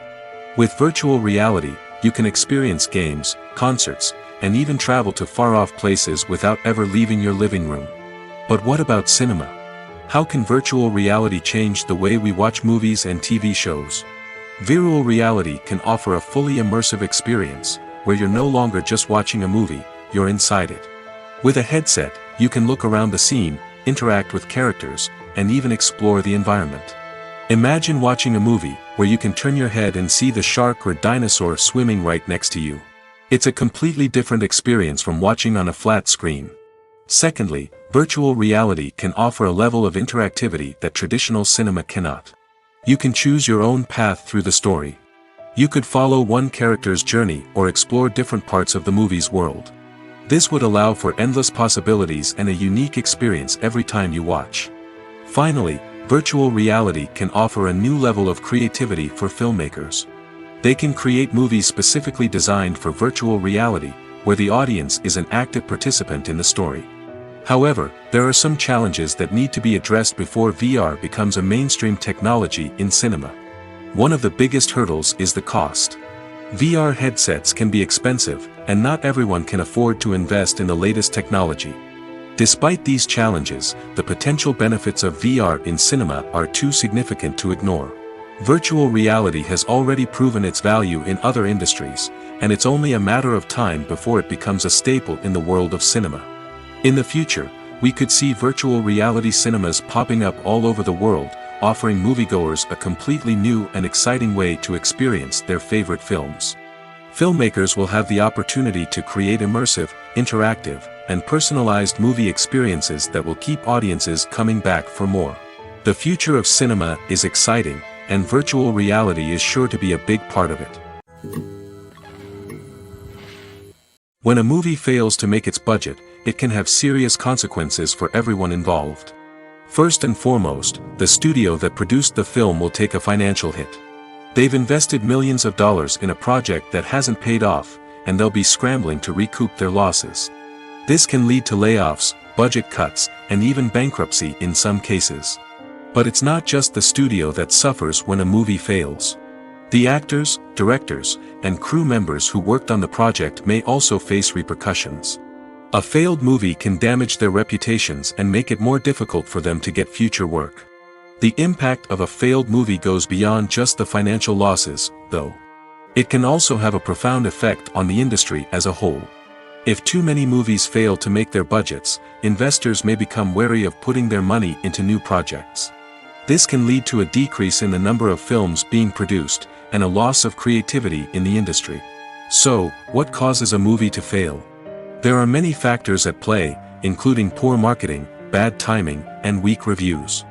With virtual reality, you can experience games, concerts, and even travel to far-off places without ever leaving your living room. But what about cinema? How can virtual reality change the way we watch movies and TV shows? Virtual reality can offer a fully immersive experience, where you're no longer just watching a movie, you're inside it. With a headset, you can look around the scene, interact with characters, and even explore the environment. Imagine watching a movie, where you can turn your head and see the shark or dinosaur swimming right next to you. It's a completely different experience from watching on a flat screen. Secondly, virtual reality can offer a level of interactivity that traditional cinema cannot. You can choose your own path through the story. You could follow one character's journey or explore different parts of the movie's world. This would allow for endless possibilities and a unique experience every time you watch. Finally, virtual reality can offer a new level of creativity for filmmakers. They can create movies specifically designed for virtual reality, where the audience is an active participant in the story. However, there are some challenges that need to be addressed before VR becomes a mainstream technology in cinema. One of the biggest hurdles is the cost. VR headsets can be expensive, and not everyone can afford to invest in the latest technology. Despite these challenges, the potential benefits of VR in cinema are too significant to ignore. Virtual reality has already proven its value in other industries, and it's only a matter of time before it becomes a staple in the world of cinema. In the future, we could see virtual reality cinemas popping up all over the world, offering moviegoers a completely new and exciting way to experience their favorite films. Filmmakers will have the opportunity to create immersive, interactive, and personalized movie experiences that will keep audiences coming back for more. The future of cinema is exciting, and virtual reality is sure to be a big part of it. When a movie fails to make its budget, it can have serious consequences for everyone involved. First and foremost, the studio that produced the film will take a financial hit. They've invested millions of dollars in a project that hasn't paid off, and they'll be scrambling to recoup their losses. This can lead to layoffs, budget cuts, and even bankruptcy in some cases. But it's not just the studio that suffers when a movie fails. The actors, directors, and crew members who worked on the project may also face repercussions. A failed movie can damage their reputations and make it more difficult for them to get future work. The impact of a failed movie goes beyond just the financial losses, though. It can also have a profound effect on the industry as a whole. If too many movies fail to make their budgets, investors may become wary of putting their money into new projects. This can lead to a decrease in the number of films being produced, and a loss of creativity in the industry. So, what causes a movie to fail? There are many factors at play, including poor marketing, bad timing, and weak reviews.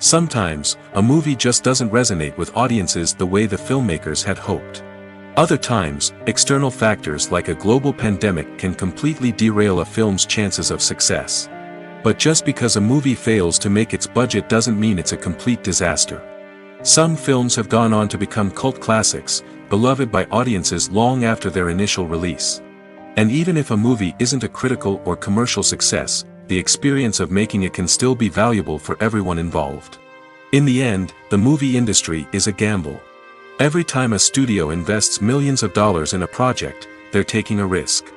Sometimes, a movie just doesn't resonate with audiences the way the filmmakers had hoped. Other times, external factors like a global pandemic can completely derail a film's chances of success. But just because a movie fails to make its budget doesn't mean it's a complete disaster. Some films have gone on to become cult classics, beloved by audiences long after their initial release. And even if a movie isn't a critical or commercial success, the experience of making it can still be valuable for everyone involved. In the end, the movie industry is a gamble. Every time a studio invests millions of dollars in a project, they're taking a risk.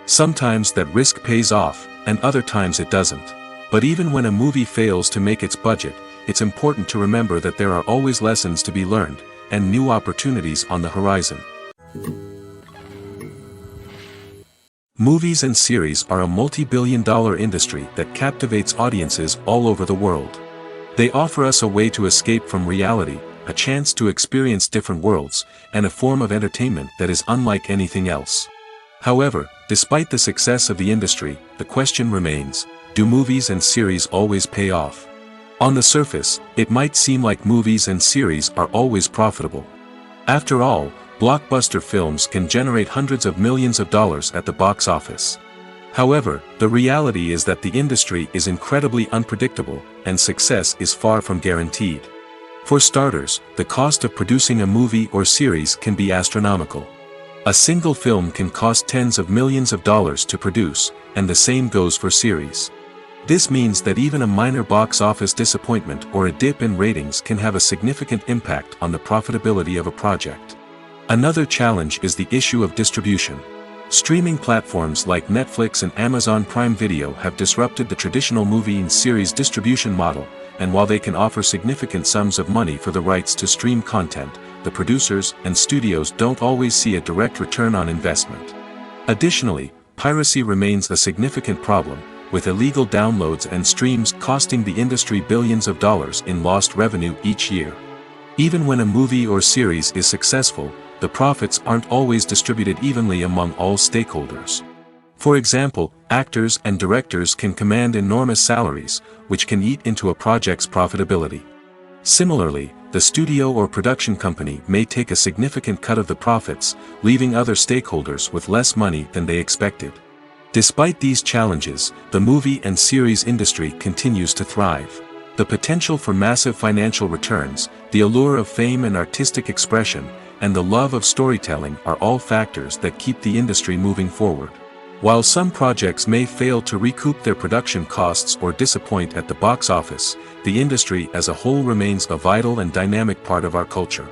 Sometimes that risk pays off, and other times it doesn't. But even when a movie fails to make its budget, it's important to remember that there are always lessons to be learned, and new opportunities on the horizon. Movies and series are a multi-billion-dollar industry that captivates audiences all over the world. They offer us a way to escape from reality, a chance to experience different worlds, and a form of entertainment that is unlike anything else. However, despite the success of the industry, the question remains, do movies and series always pay off? On the surface, it might seem like movies and series are always profitable. After all, blockbuster films can generate hundreds of millions of dollars at the box office. However, the reality is that the industry is incredibly unpredictable, and success is far from guaranteed. For starters, the cost of producing a movie or series can be astronomical. A single film can cost tens of millions of dollars to produce, and the same goes for series. This means that even a minor box office disappointment or a dip in ratings can have a significant impact on the profitability of a project. Another challenge is the issue of distribution. Streaming platforms like Netflix and Amazon Prime Video have disrupted the traditional movie and series distribution model, and while they can offer significant sums of money for the rights to stream content, the producers and studios don't always see a direct return on investment. Additionally, piracy remains a significant problem, with illegal downloads and streams costing the industry billions of dollars in lost revenue each year. Even when a movie or series is successful, the profits aren't always distributed evenly among all stakeholders. For example, actors and directors can command enormous salaries, which can eat into a project's profitability. Similarly, the studio or production company may take a significant cut of the profits, leaving other stakeholders with less money than they expected. Despite these challenges, the movie and series industry continues to thrive. The potential for massive financial returns, the allure of fame and artistic expression, and the love of storytelling are all factors that keep the industry moving forward. While some projects may fail to recoup their production costs or disappoint at the box office, the industry as a whole remains a vital and dynamic part of our culture.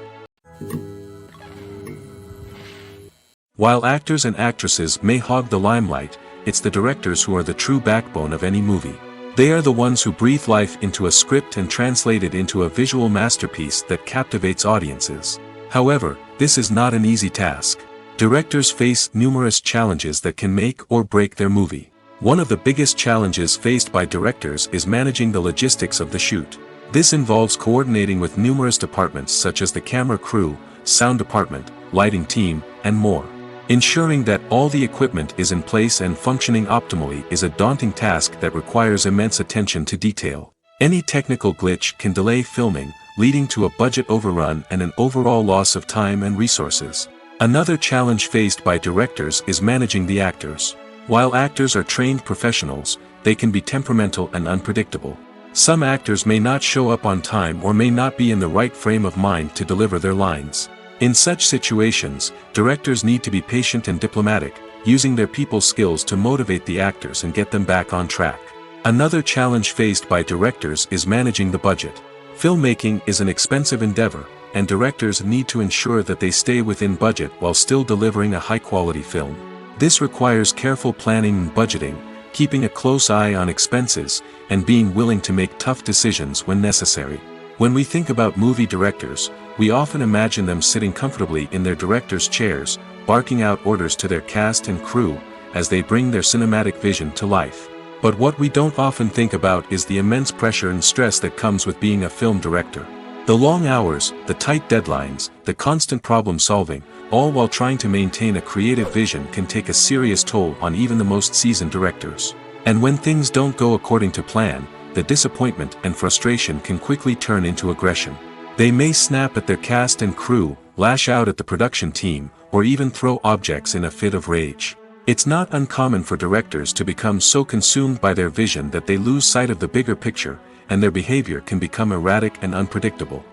While actors and actresses may hog the limelight, it's the directors who are the true backbone of any movie. They are the ones who breathe life into a script and translate it into a visual masterpiece that captivates audiences. However, this is not an easy task. Directors face numerous challenges that can make or break their movie. One of the biggest challenges faced by directors is managing the logistics of the shoot. This involves coordinating with numerous departments such as the camera crew, sound department, lighting team, and more. Ensuring that all the equipment is in place and functioning optimally is a daunting task that requires immense attention to detail. Any technical glitch can delay filming, leading to a budget overrun and an overall loss of time and resources. Another challenge faced by directors is managing the actors. While actors are trained professionals, they can be temperamental and unpredictable. Some actors may not show up on time or may not be in the right frame of mind to deliver their lines. In such situations, directors need to be patient and diplomatic, using their people skills to motivate the actors and get them back on track. Another challenge faced by directors is managing the budget. Filmmaking is an expensive endeavor, and directors need to ensure that they stay within budget while still delivering a high-quality film. This requires careful planning and budgeting, keeping a close eye on expenses, and being willing to make tough decisions when necessary. When we think about movie directors, we often imagine them sitting comfortably in their director's chairs, barking out orders to their cast and crew, as they bring their cinematic vision to life. But what we don't often think about is the immense pressure and stress that comes with being a film director. The long hours, the tight deadlines, the constant problem solving, all while trying to maintain a creative vision can take a serious toll on even the most seasoned directors. And when things don't go according to plan, the disappointment and frustration can quickly turn into aggression. They may snap at their cast and crew, lash out at the production team, or even throw objects in a fit of rage. It's not uncommon for directors to become so consumed by their vision that they lose sight of the bigger picture, and their behavior can become erratic and unpredictable.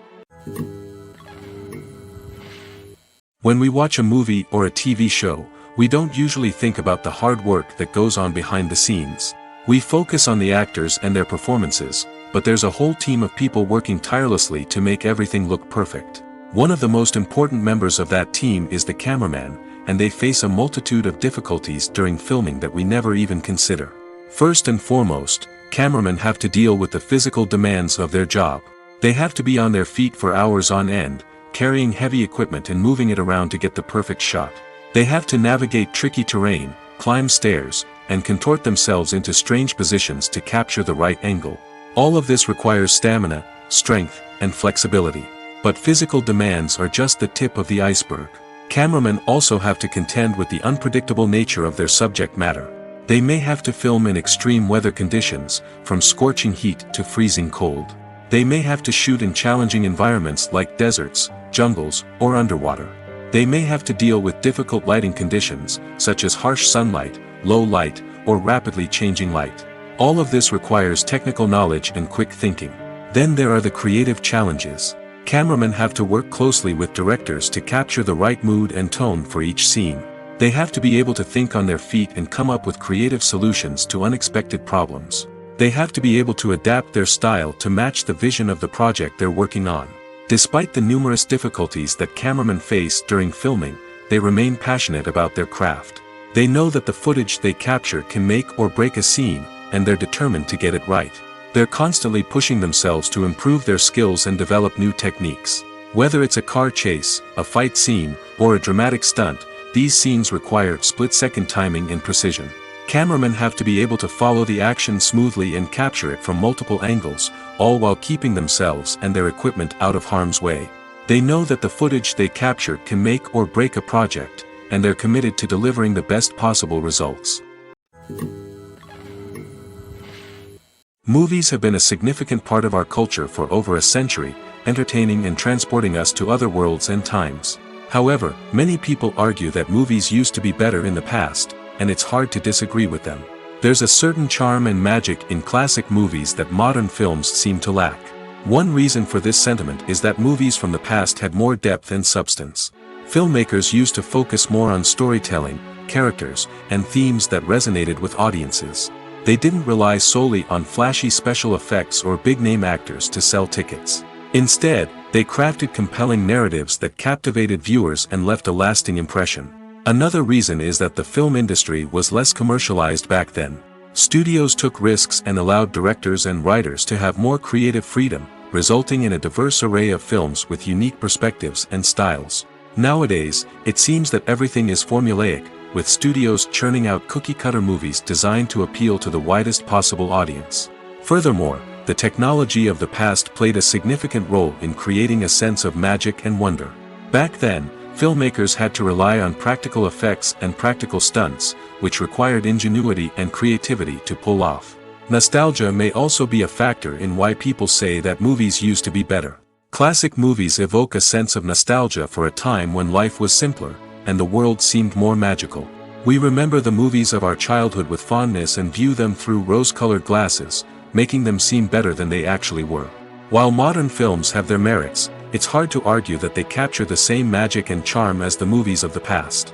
When we watch a movie or a TV show, we don't usually think about the hard work that goes on behind the scenes. We focus on the actors and their performances, but there's a whole team of people working tirelessly to make everything look perfect. One of the most important members of that team is the cameraman, and they face a multitude of difficulties during filming that we never even consider. First and foremost, cameramen have to deal with the physical demands of their job. They have to be on their feet for hours on end, carrying heavy equipment and moving it around to get the perfect shot. They have to navigate tricky terrain, climb stairs, and contort themselves into strange positions to capture the right angle. All of this requires stamina, strength, and flexibility. But physical demands are just the tip of the iceberg. Cameramen also have to contend with the unpredictable nature of their subject matter. They may have to film in extreme weather conditions, from scorching heat to freezing cold. They may have to shoot in challenging environments like deserts, jungles, or underwater. They may have to deal with difficult lighting conditions, such as harsh sunlight, low light, or rapidly changing light. All of this requires technical knowledge and quick thinking. Then there are the creative challenges. Cameramen have to work closely with directors to capture the right mood and tone for each scene. They have to be able to think on their feet and come up with creative solutions to unexpected problems. They have to be able to adapt their style to match the vision of the project they're working on. Despite the numerous difficulties that cameramen face during filming, they remain passionate about their craft. They know that the footage they capture can make or break a scene, and they're determined to get it right. They're constantly pushing themselves to improve their skills and develop new techniques. Whether it's a car chase, a fight scene, or a dramatic stunt, these scenes require split-second timing and precision. Cameramen have to be able to follow the action smoothly and capture it from multiple angles, all while keeping themselves and their equipment out of harm's way. They know that the footage they capture can make or break a project, and they're committed to delivering the best possible results. Movies have been a significant part of our culture for over a century, entertaining and transporting us to other worlds and times. However, many people argue that movies used to be better in the past, and it's hard to disagree with them. There's a certain charm and magic in classic movies that modern films seem to lack. One reason for this sentiment is that movies from the past had more depth and substance. Filmmakers used to focus more on storytelling, characters, and themes that resonated with audiences. They didn't rely solely on flashy special effects or big-name actors to sell tickets. Instead, they crafted compelling narratives that captivated viewers and left a lasting impression. Another reason is that the film industry was less commercialized back then. Studios took risks and allowed directors and writers to have more creative freedom, resulting in a diverse array of films with unique perspectives and styles. Nowadays, it seems that everything is formulaic, with studios churning out cookie-cutter movies designed to appeal to the widest possible audience. Furthermore, the technology of the past played a significant role in creating a sense of magic and wonder. Back then, filmmakers had to rely on practical effects and practical stunts, which required ingenuity and creativity to pull off. Nostalgia may also be a factor in why people say that movies used to be better. Classic movies evoke a sense of nostalgia for a time when life was simpler, and the world seemed more magical. We remember the movies of our childhood with fondness and view them through rose-colored glasses, making them seem better than they actually were. While modern films have their merits, it's hard to argue that they capture the same magic and charm as the movies of the past.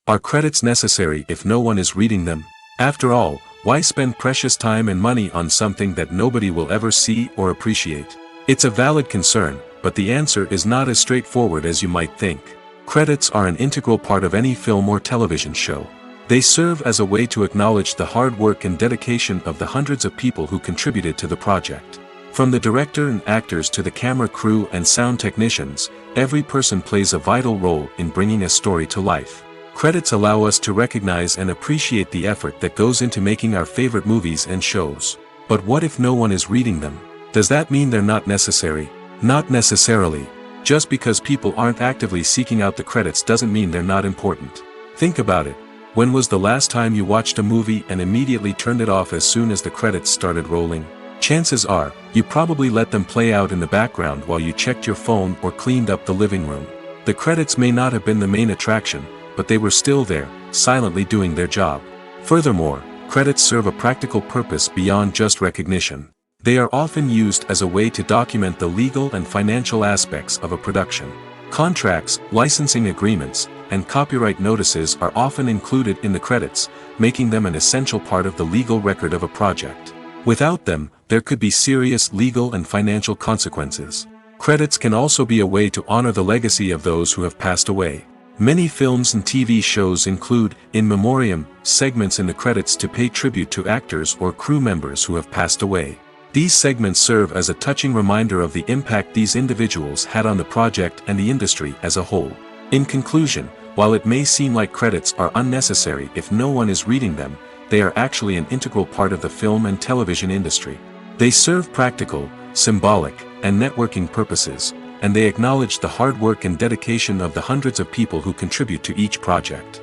Are credits necessary if no one is reading them? After all, why spend precious time and money on something that nobody will ever see or appreciate? It's a valid concern, but the answer is not as straightforward as you might think. Credits are an integral part of any film or television show. They serve as a way to acknowledge the hard work and dedication of the hundreds of people who contributed to the project. From the director and actors to the camera crew and sound technicians, every person plays a vital role in bringing a story to life. Credits allow us to recognize and appreciate the effort that goes into making our favorite movies and shows. But what if no one is reading them? Does that mean they're not necessary? Not necessarily. Just because people aren't actively seeking out the credits doesn't mean they're not important. Think about it. When was the last time you watched a movie and immediately turned it off as soon as the credits started rolling? Chances are, you probably let them play out in the background while you checked your phone or cleaned up the living room. The credits may not have been the main attraction, but they were still there, silently doing their job. Furthermore, credits serve a practical purpose beyond just recognition. They are often used as a way to document the legal and financial aspects of a production. Contracts, licensing agreements, and copyright notices are often included in the credits, making them an essential part of the legal record of a project. Without them, there could be serious legal and financial consequences. Credits can also be a way to honor the legacy of those who have passed away. Many films and TV shows include, in memoriam, segments in the credits to pay tribute to actors or crew members who have passed away. These segments serve as a touching reminder of the impact these individuals had on the project and the industry as a whole. In conclusion, while it may seem like credits are unnecessary if no one is reading them, they are actually an integral part of the film and television industry. They serve practical, symbolic, and networking purposes, and they acknowledge the hard work and dedication of the hundreds of people who contribute to each project.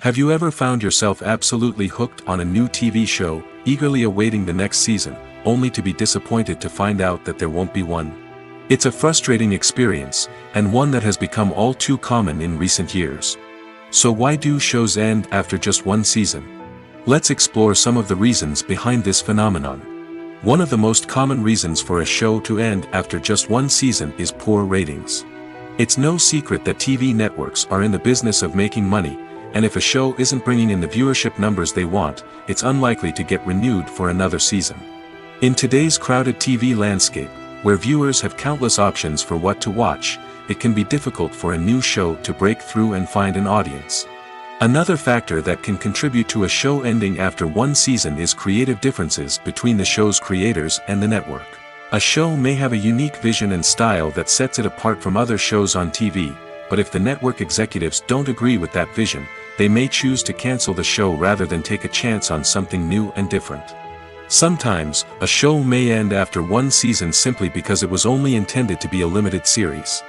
Have you ever found yourself absolutely hooked on a new TV show, eagerly awaiting the next season, only to be disappointed to find out that there won't be one? It's a frustrating experience, and one that has become all too common in recent years. So why do shows end after just one season? Let's explore some of the reasons behind this phenomenon. One of the most common reasons for a show to end after just one season is poor ratings. It's no secret that TV networks are in the business of making money, and if a show isn't bringing in the viewership numbers they want, it's unlikely to get renewed for another season. In today's crowded TV landscape, where viewers have countless options for what to watch, it can be difficult for a new show to break through and find an audience. Another factor that can contribute to a show ending after one season is creative differences between the show's creators and the network. A show may have a unique vision and style that sets it apart from other shows on TV, but if the network executives don't agree with that vision, they may choose to cancel the show rather than take a chance on something new and different. Sometimes, a show may end after one season simply because it was only intended to be a limited series.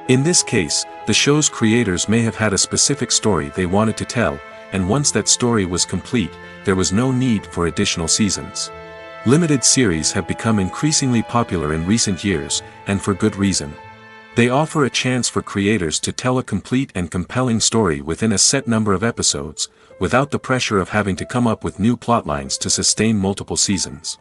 In this case, the show's creators may have had a specific story they wanted to tell, and once that story was complete, there was no need for additional seasons. Limited series have become increasingly popular in recent years, and for good reason. They offer a chance for creators to tell a complete and compelling story within a set number of episodes, without the pressure of having to come up with new plotlines to sustain multiple seasons.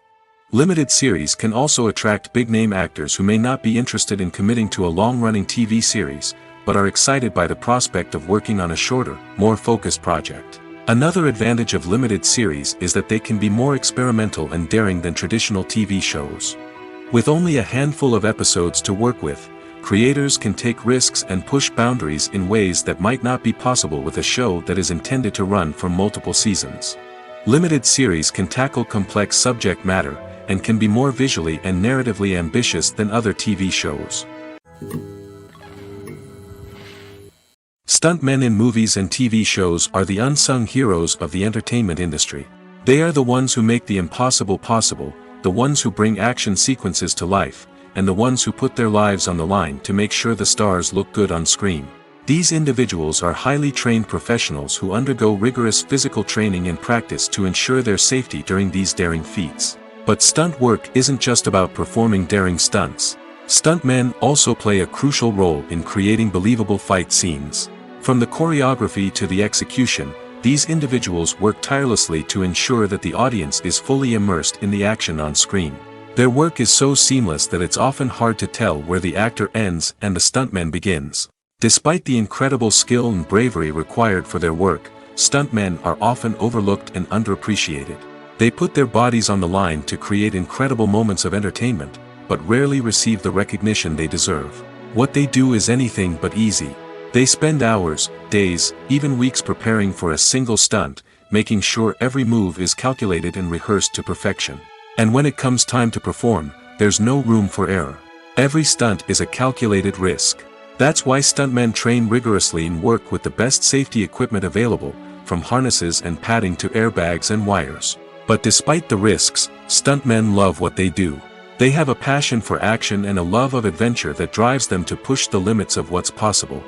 Limited series can also attract big-name actors who may not be interested in committing to a long-running TV series, but are excited by the prospect of working on a shorter, more focused project. Another advantage of limited series is that they can be more experimental and daring than traditional TV shows. With only a handful of episodes to work with, creators can take risks and push boundaries in ways that might not be possible with a show that is intended to run for multiple seasons. Limited series can tackle complex subject matter, and can be more visually and narratively ambitious than other TV shows. Stuntmen in movies and TV shows are the unsung heroes of the entertainment industry. They are the ones who make the impossible possible, the ones who bring action sequences to life, and the ones who put their lives on the line to make sure the stars look good on screen. These individuals are highly trained professionals who undergo rigorous physical training and practice to ensure their safety during these daring feats. But stunt work isn't just about performing daring stunts. Stuntmen also play a crucial role in creating believable fight scenes. From the choreography to the execution, these individuals work tirelessly to ensure that the audience is fully immersed in the action on screen. Their work is so seamless that it's often hard to tell where the actor ends and the stuntman begins. Despite the incredible skill and bravery required for their work, stuntmen are often overlooked and underappreciated. They put their bodies on the line to create incredible moments of entertainment, but rarely receive the recognition they deserve. What they do is anything but easy. They spend hours, days, even weeks preparing for a single stunt, making sure every move is calculated and rehearsed to perfection. And when it comes time to perform, there's no room for error. Every stunt is a calculated risk. That's why stuntmen train rigorously and work with the best safety equipment available, from harnesses and padding to airbags and wires. But despite the risks, stuntmen love what they do. They have a passion for action and a love of adventure that drives them to push the limits of what's possible.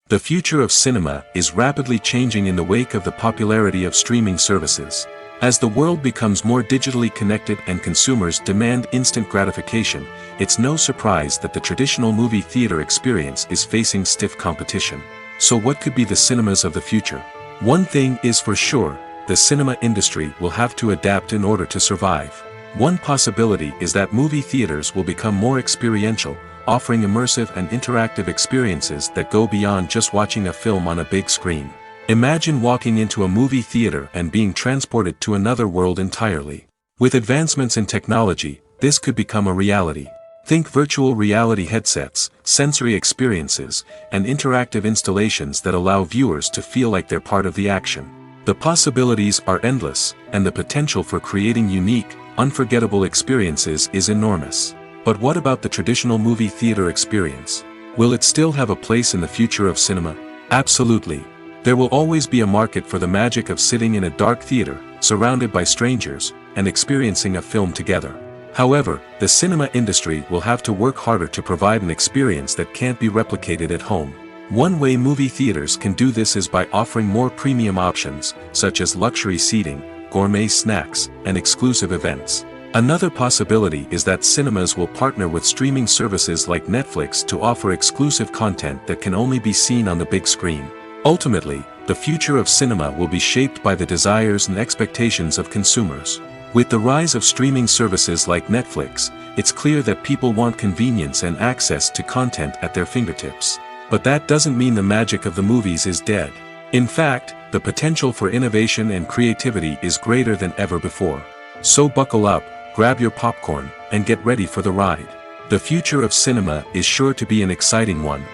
The future of cinema is rapidly changing in the wake of the popularity of streaming services. As the world becomes more digitally connected and consumers demand instant gratification, it's no surprise that the traditional movie theater experience is facing stiff competition. So what could be the cinemas of the future? One thing is for sure, the cinema industry will have to adapt in order to survive. One possibility is that movie theaters will become more experiential, offering immersive and interactive experiences that go beyond just watching a film on a big screen. Imagine walking into a movie theater and being transported to another world entirely. With advancements in technology, this could become a reality. Think virtual reality headsets, sensory experiences, and interactive installations that allow viewers to feel like they're part of the action. The possibilities are endless, and the potential for creating unique, unforgettable experiences is enormous. But what about the traditional movie theater experience? Will it still have a place in the future of cinema? Absolutely. There will always be a market for the magic of sitting in a dark theater, surrounded by strangers, and experiencing a film together. However, the cinema industry will have to work harder to provide an experience that can't be replicated at home. One way movie theaters can do this is by offering more premium options, such as luxury seating, gourmet snacks, and exclusive events. Another possibility is that cinemas will partner with streaming services like Netflix to offer exclusive content that can only be seen on the big screen. Ultimately, the future of cinema will be shaped by the desires and expectations of consumers. With the rise of streaming services like Netflix, it's clear that people want convenience and access to content at their fingertips. But that doesn't mean the magic of the movies is dead. In fact, the potential for innovation and creativity is greater than ever before. So buckle up, grab your popcorn, and get ready for the ride. The future of cinema is sure to be an exciting one.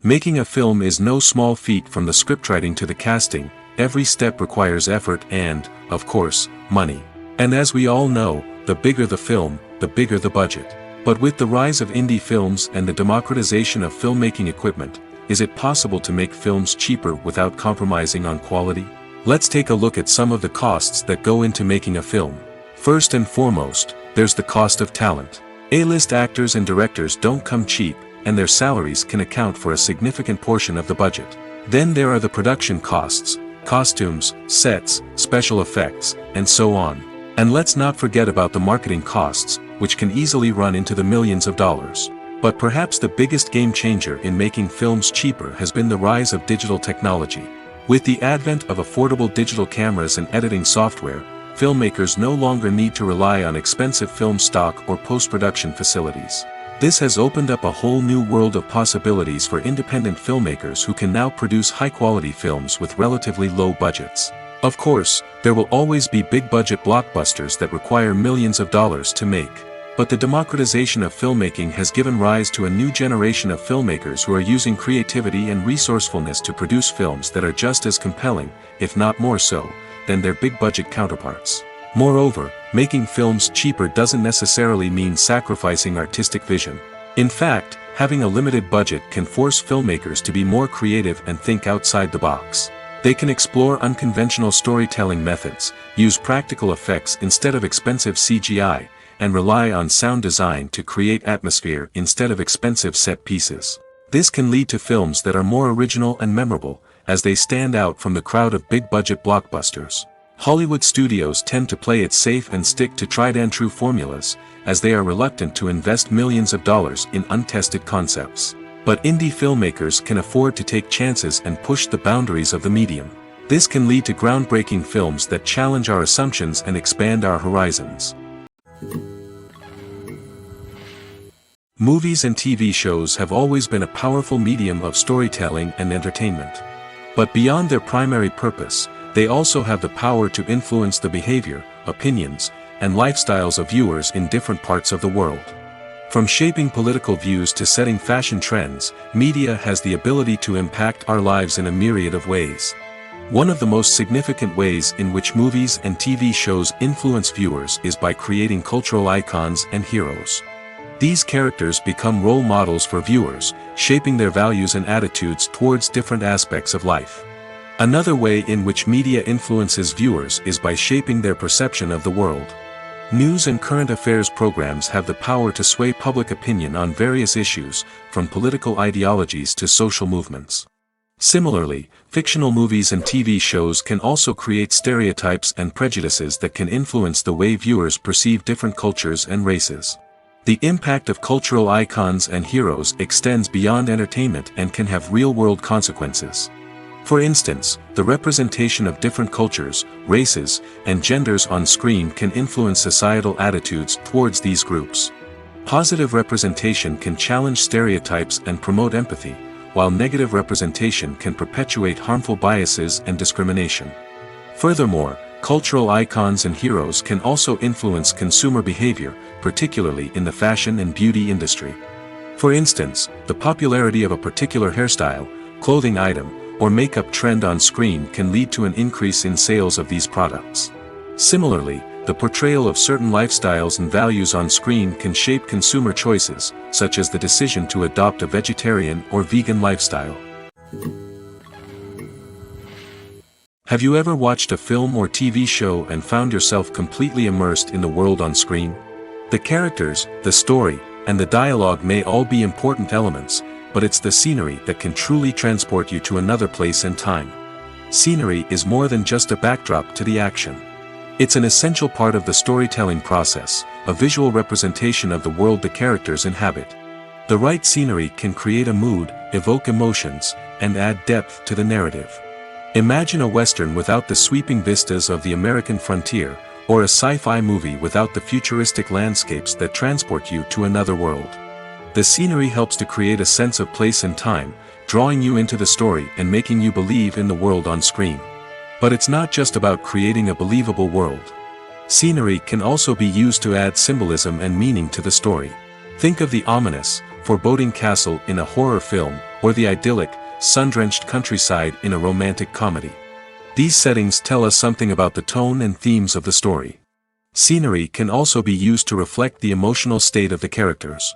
Making a film is no small feat. From the scriptwriting to the casting, every step requires effort and, of course, money. And as we all know, the bigger the film, the bigger the budget. But with the rise of indie films and the democratization of filmmaking equipment, is it possible to make films cheaper without compromising on quality? Let's take a look at some of the costs that go into making a film. First and foremost, there's the cost of talent. A-list actors and directors don't come cheap, and their salaries can account for a significant portion of the budget. Then there are the production costs, costumes, sets, special effects, and so on. And let's not forget about the marketing costs, which can easily run into the millions of dollars. But perhaps the biggest game changer in making films cheaper has been the rise of digital technology. With the advent of affordable digital cameras and editing software, filmmakers no longer need to rely on expensive film stock or post-production facilities. This has opened up a whole new world of possibilities for independent filmmakers who can now produce high-quality films with relatively low budgets. Of course, there will always be big-budget blockbusters that require millions of dollars to make. But the democratization of filmmaking has given rise to a new generation of filmmakers who are using creativity and resourcefulness to produce films that are just as compelling, if not more so, than their big-budget counterparts. Moreover, making films cheaper doesn't necessarily mean sacrificing artistic vision. In fact, having a limited budget can force filmmakers to be more creative and think outside the box. They can explore unconventional storytelling methods, use practical effects instead of expensive CGI, and rely on sound design to create atmosphere instead of expensive set pieces. This can lead to films that are more original and memorable, as they stand out from the crowd of big-budget blockbusters. Hollywood studios tend to play it safe and stick to tried-and-true formulas, as they are reluctant to invest millions of dollars in untested concepts. But indie filmmakers can afford to take chances and push the boundaries of the medium. This can lead to groundbreaking films that challenge our assumptions and expand our horizons. Movies and TV shows have always been a powerful medium of storytelling and entertainment. But beyond their primary purpose, they also have the power to influence the behavior, opinions, and lifestyles of viewers in different parts of the world. From shaping political views to setting fashion trends, media has the ability to impact our lives in a myriad of ways. One of the most significant ways in which movies and TV shows influence viewers is by creating cultural icons and heroes. These characters become role models for viewers, shaping their values and attitudes towards different aspects of life. Another way in which media influences viewers is by shaping their perception of the world. News and current affairs programs have the power to sway public opinion on various issues, from political ideologies to social movements. Similarly, fictional movies and TV shows can also create stereotypes and prejudices that can influence the way viewers perceive different cultures and races. The impact of cultural icons and heroes extends beyond entertainment and can have real-world consequences. For instance, the representation of different cultures, races, and genders on screen can influence societal attitudes towards these groups. Positive representation can challenge stereotypes and promote empathy, while negative representation can perpetuate harmful biases and discrimination. Furthermore, cultural icons and heroes can also influence consumer behavior, particularly in the fashion and beauty industry. For instance, the popularity of a particular hairstyle, clothing item, or makeup trend on screen can lead to an increase in sales of these products. Similarly, the portrayal of certain lifestyles and values on screen can shape consumer choices, such as the decision to adopt a vegetarian or vegan lifestyle. Have you ever watched a film or TV show and found yourself completely immersed in the world on screen? The characters, the story, and the dialogue may all be important elements, but it's the scenery that can truly transport you to another place and time. Scenery is more than just a backdrop to the action. It's an essential part of the storytelling process, a visual representation of the world the characters inhabit. The right scenery can create a mood, evoke emotions, and add depth to the narrative. Imagine a Western without the sweeping vistas of the American frontier, or a sci-fi movie without the futuristic landscapes that transport you to another world. The scenery helps to create a sense of place and time, drawing you into the story and making you believe in the world on screen. But it's not just about creating a believable world. Scenery can also be used to add symbolism and meaning to the story. Think of the ominous, foreboding castle in a horror film, or the idyllic, sun-drenched countryside in a romantic comedy. These settings tell us something about the tone and themes of the story. Scenery can also be used to reflect the emotional state of the characters.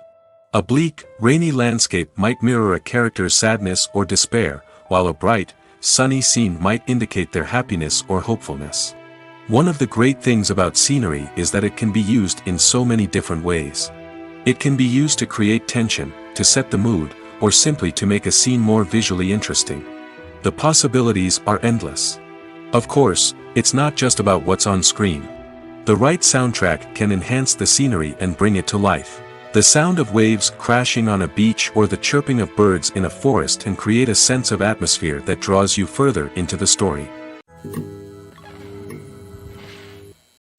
A bleak, rainy landscape might mirror a character's sadness or despair, while a bright, sunny scene might indicate their happiness or hopefulness. One of the great things about scenery is that it can be used in so many different ways. It can be used to create tension, to set the mood, or simply to make a scene more visually interesting. The possibilities are endless. Of course, it's not just about what's on screen. The right soundtrack can enhance the scenery and bring it to life. The sound of waves crashing on a beach or the chirping of birds in a forest can create a sense of atmosphere that draws you further into the story.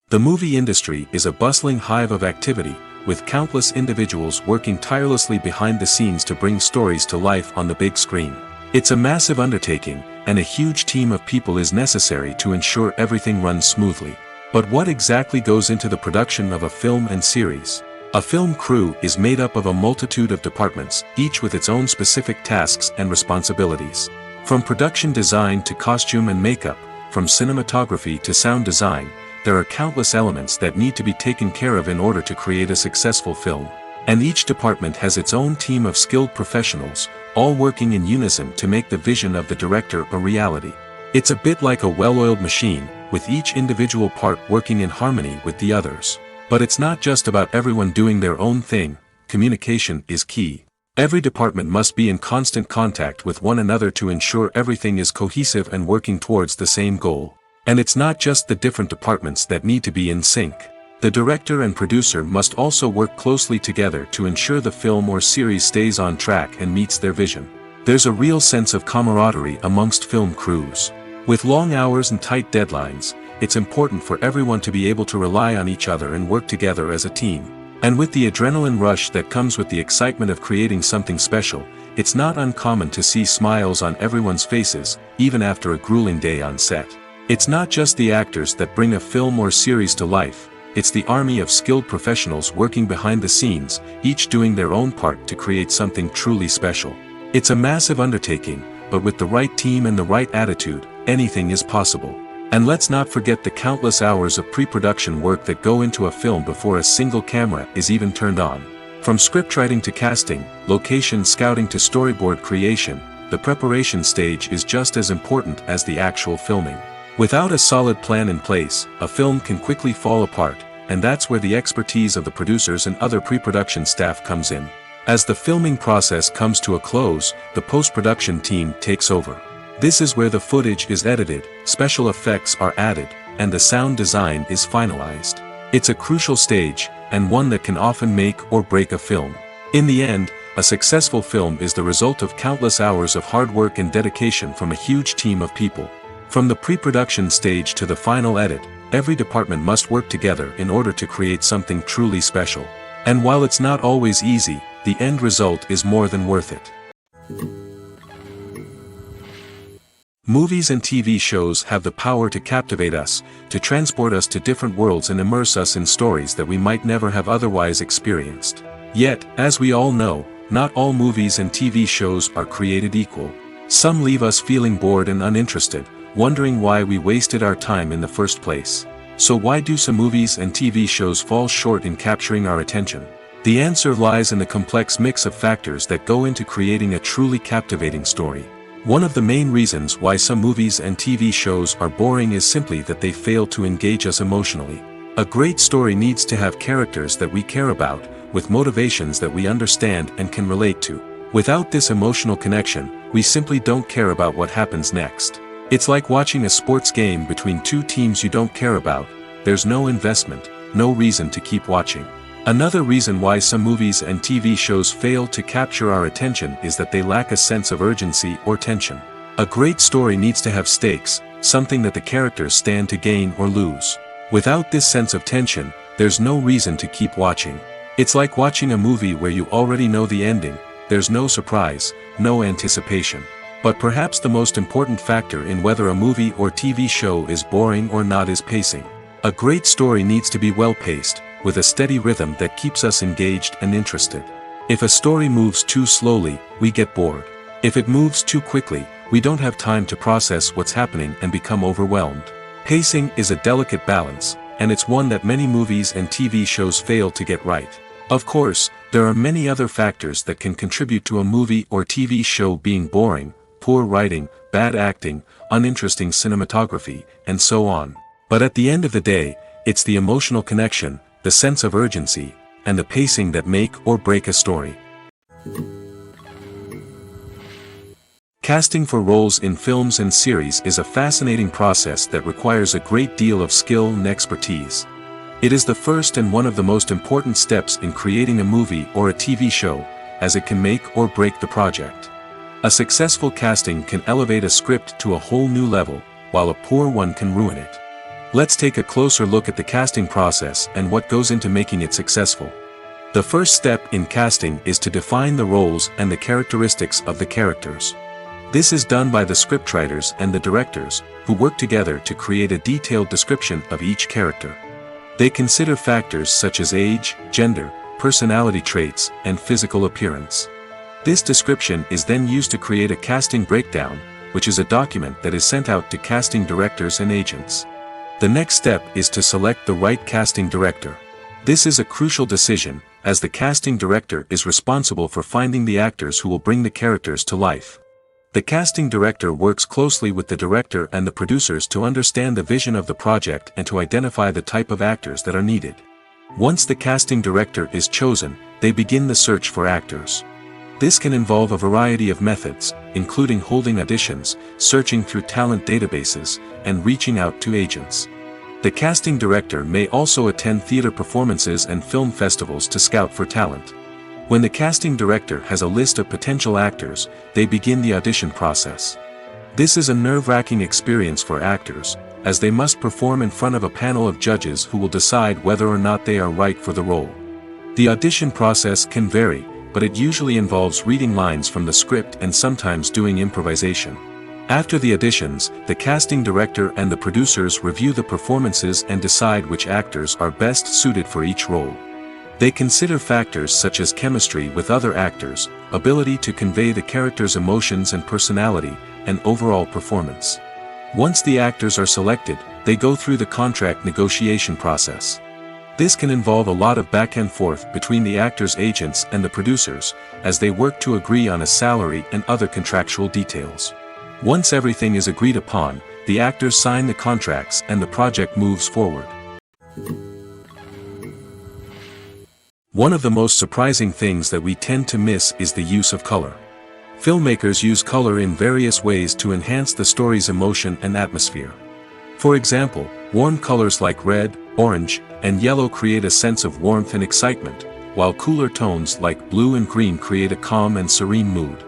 The movie industry is a bustling hive of activity, with countless individuals working tirelessly behind the scenes to bring stories to life on the big screen. It's a massive undertaking, and a huge team of people is necessary to ensure everything runs smoothly. But what exactly goes into the production of a film and series? A film crew is made up of a multitude of departments, each with its own specific tasks and responsibilities. From production design to costume and makeup, from cinematography to sound design, there are countless elements that need to be taken care of in order to create a successful film. And each department has its own team of skilled professionals, all working in unison to make the vision of the director a reality. It's a bit like a well-oiled machine, with each individual part working in harmony with the others. But it's not just about everyone doing their own thing. Communication is key. Every department must be in constant contact with one another to ensure everything is cohesive and working towards the same goal. And it's not just the different departments that need to be in sync. The director and producer must also work closely together to ensure the film or series stays on track and meets their vision. There's a real sense of camaraderie amongst film crews. With long hours and tight deadlines, it's important for everyone to be able to rely on each other and work together as a team. And with the adrenaline rush that comes with the excitement of creating something special, it's not uncommon to see smiles on everyone's faces, even after a grueling day on set. It's not just the actors that bring a film or series to life, it's the army of skilled professionals working behind the scenes, each doing their own part to create something truly special. It's a massive undertaking, but with the right team and the right attitude, anything is possible. And let's not forget the countless hours of pre-production work that go into a film before a single camera is even turned on. From scriptwriting to casting, location scouting to storyboard creation, the preparation stage is just as important as the actual filming. Without a solid plan in place, a film can quickly fall apart, and that's where the expertise of the producers and other pre-production staff comes in. As the filming process comes to a close, the post-production team takes over. This is where the footage is edited, special effects are added, and the sound design is finalized. It's a crucial stage, and one that can often make or break a film. In the end, a successful film is the result of countless hours of hard work and dedication from a huge team of people. From the pre-production stage to the final edit, every department must work together in order to create something truly special. And while it's not always easy, the end result is more than worth it. Movies and TV shows have the power to captivate us, to transport us to different worlds and immerse us in stories that we might never have otherwise experienced. Yet, as we all know, not all movies and TV shows are created equal. Some leave us feeling bored and uninterested, wondering why we wasted our time in the first place. So why do some movies and TV shows fall short in capturing our attention? The answer lies in the complex mix of factors that go into creating a truly captivating story. One of the main reasons why some movies and TV shows are boring is simply that they fail to engage us emotionally. A great story needs to have characters that we care about, with motivations that we understand and can relate to. Without this emotional connection, we simply don't care about what happens next. It's like watching a sports game between two teams you don't care about. There's no investment, no reason to keep watching. Another reason why some movies and TV shows fail to capture our attention is that they lack a sense of urgency or tension. A great story needs to have stakes, something that the characters stand to gain or lose. Without this sense of tension, there's no reason to keep watching. It's like watching a movie where you already know the ending, there's no surprise, no anticipation. But perhaps the most important factor in whether a movie or TV show is boring or not is pacing. A great story needs to be well-paced, with a steady rhythm that keeps us engaged and interested. If a story moves too slowly, we get bored. If it moves too quickly, we don't have time to process what's happening and become overwhelmed. Pacing is a delicate balance, and it's one that many movies and TV shows fail to get right. Of course, there are many other factors that can contribute to a movie or TV show being boring: poor writing, bad acting, uninteresting cinematography, and so on. But at the end of the day, it's the emotional connection, the sense of urgency, and the pacing that make or break a story. Casting for roles in films and series is a fascinating process that requires a great deal of skill and expertise. It is the first and one of the most important steps in creating a movie or a TV show, as it can make or break the project. A successful casting can elevate a script to a whole new level, while a poor one can ruin it. Let's take a closer look at the casting process and what goes into making it successful. The first step in casting is to define the roles and the characteristics of the characters. This is done by the scriptwriters and the directors, who work together to create a detailed description of each character. They consider factors such as age, gender, personality traits, and physical appearance. This description is then used to create a casting breakdown, which is a document that is sent out to casting directors and agents. The next step is to select the right casting director. This is a crucial decision, as the casting director is responsible for finding the actors who will bring the characters to life. The casting director works closely with the director and the producers to understand the vision of the project and to identify the type of actors that are needed. Once the casting director is chosen, they begin the search for actors. This can involve a variety of methods, including holding auditions, searching through talent databases, and reaching out to agents. The casting director may also attend theater performances and film festivals to scout for talent. When the casting director has a list of potential actors, they begin the audition process. This is a nerve-wracking experience for actors, as they must perform in front of a panel of judges who will decide whether or not they are right for the role. The audition process can vary, but it usually involves reading lines from the script and sometimes doing improvisation. After the auditions, the casting director and the producers review the performances and decide which actors are best suited for each role. They consider factors such as chemistry with other actors, ability to convey the character's emotions and personality, and overall performance. Once the actors are selected, they go through the contract negotiation process. This can involve a lot of back and forth between the actors' agents and the producers, as they work to agree on a salary and other contractual details. Once everything is agreed upon, the actors sign the contracts and the project moves forward. One of the most surprising things that we tend to miss is the use of color. Filmmakers use color in various ways to enhance the story's emotion and atmosphere. For example, warm colors like red, orange, and yellow create a sense of warmth and excitement, while cooler tones like blue and green create a calm and serene mood.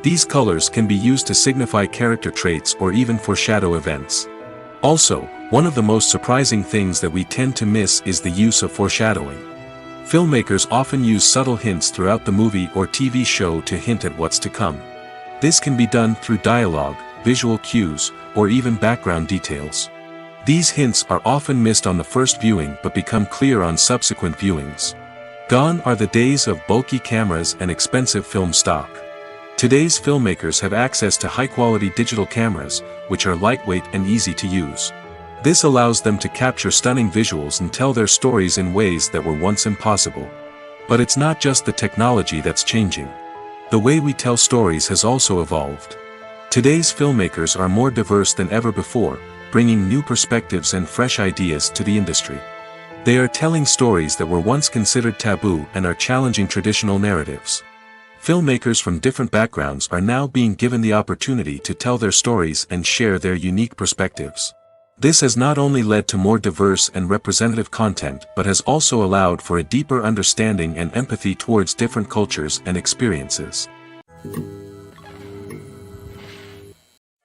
These colors can be used to signify character traits or even foreshadow events. Also, one of the most surprising things that we tend to miss is the use of foreshadowing. Filmmakers often use subtle hints throughout the movie or TV show to hint at what's to come. This can be done through dialogue, visual cues, or even background details. These hints are often missed on the first viewing but become clear on subsequent viewings. Gone are the days of bulky cameras and expensive film stock. Today's filmmakers have access to high-quality digital cameras, which are lightweight and easy to use. This allows them to capture stunning visuals and tell their stories in ways that were once impossible. But it's not just the technology that's changing. The way we tell stories has also evolved. Today's filmmakers are more diverse than ever before, bringing new perspectives and fresh ideas to the industry. They are telling stories that were once considered taboo and are challenging traditional narratives. Filmmakers from different backgrounds are now being given the opportunity to tell their stories and share their unique perspectives. This has not only led to more diverse and representative content but has also allowed for a deeper understanding and empathy towards different cultures and experiences.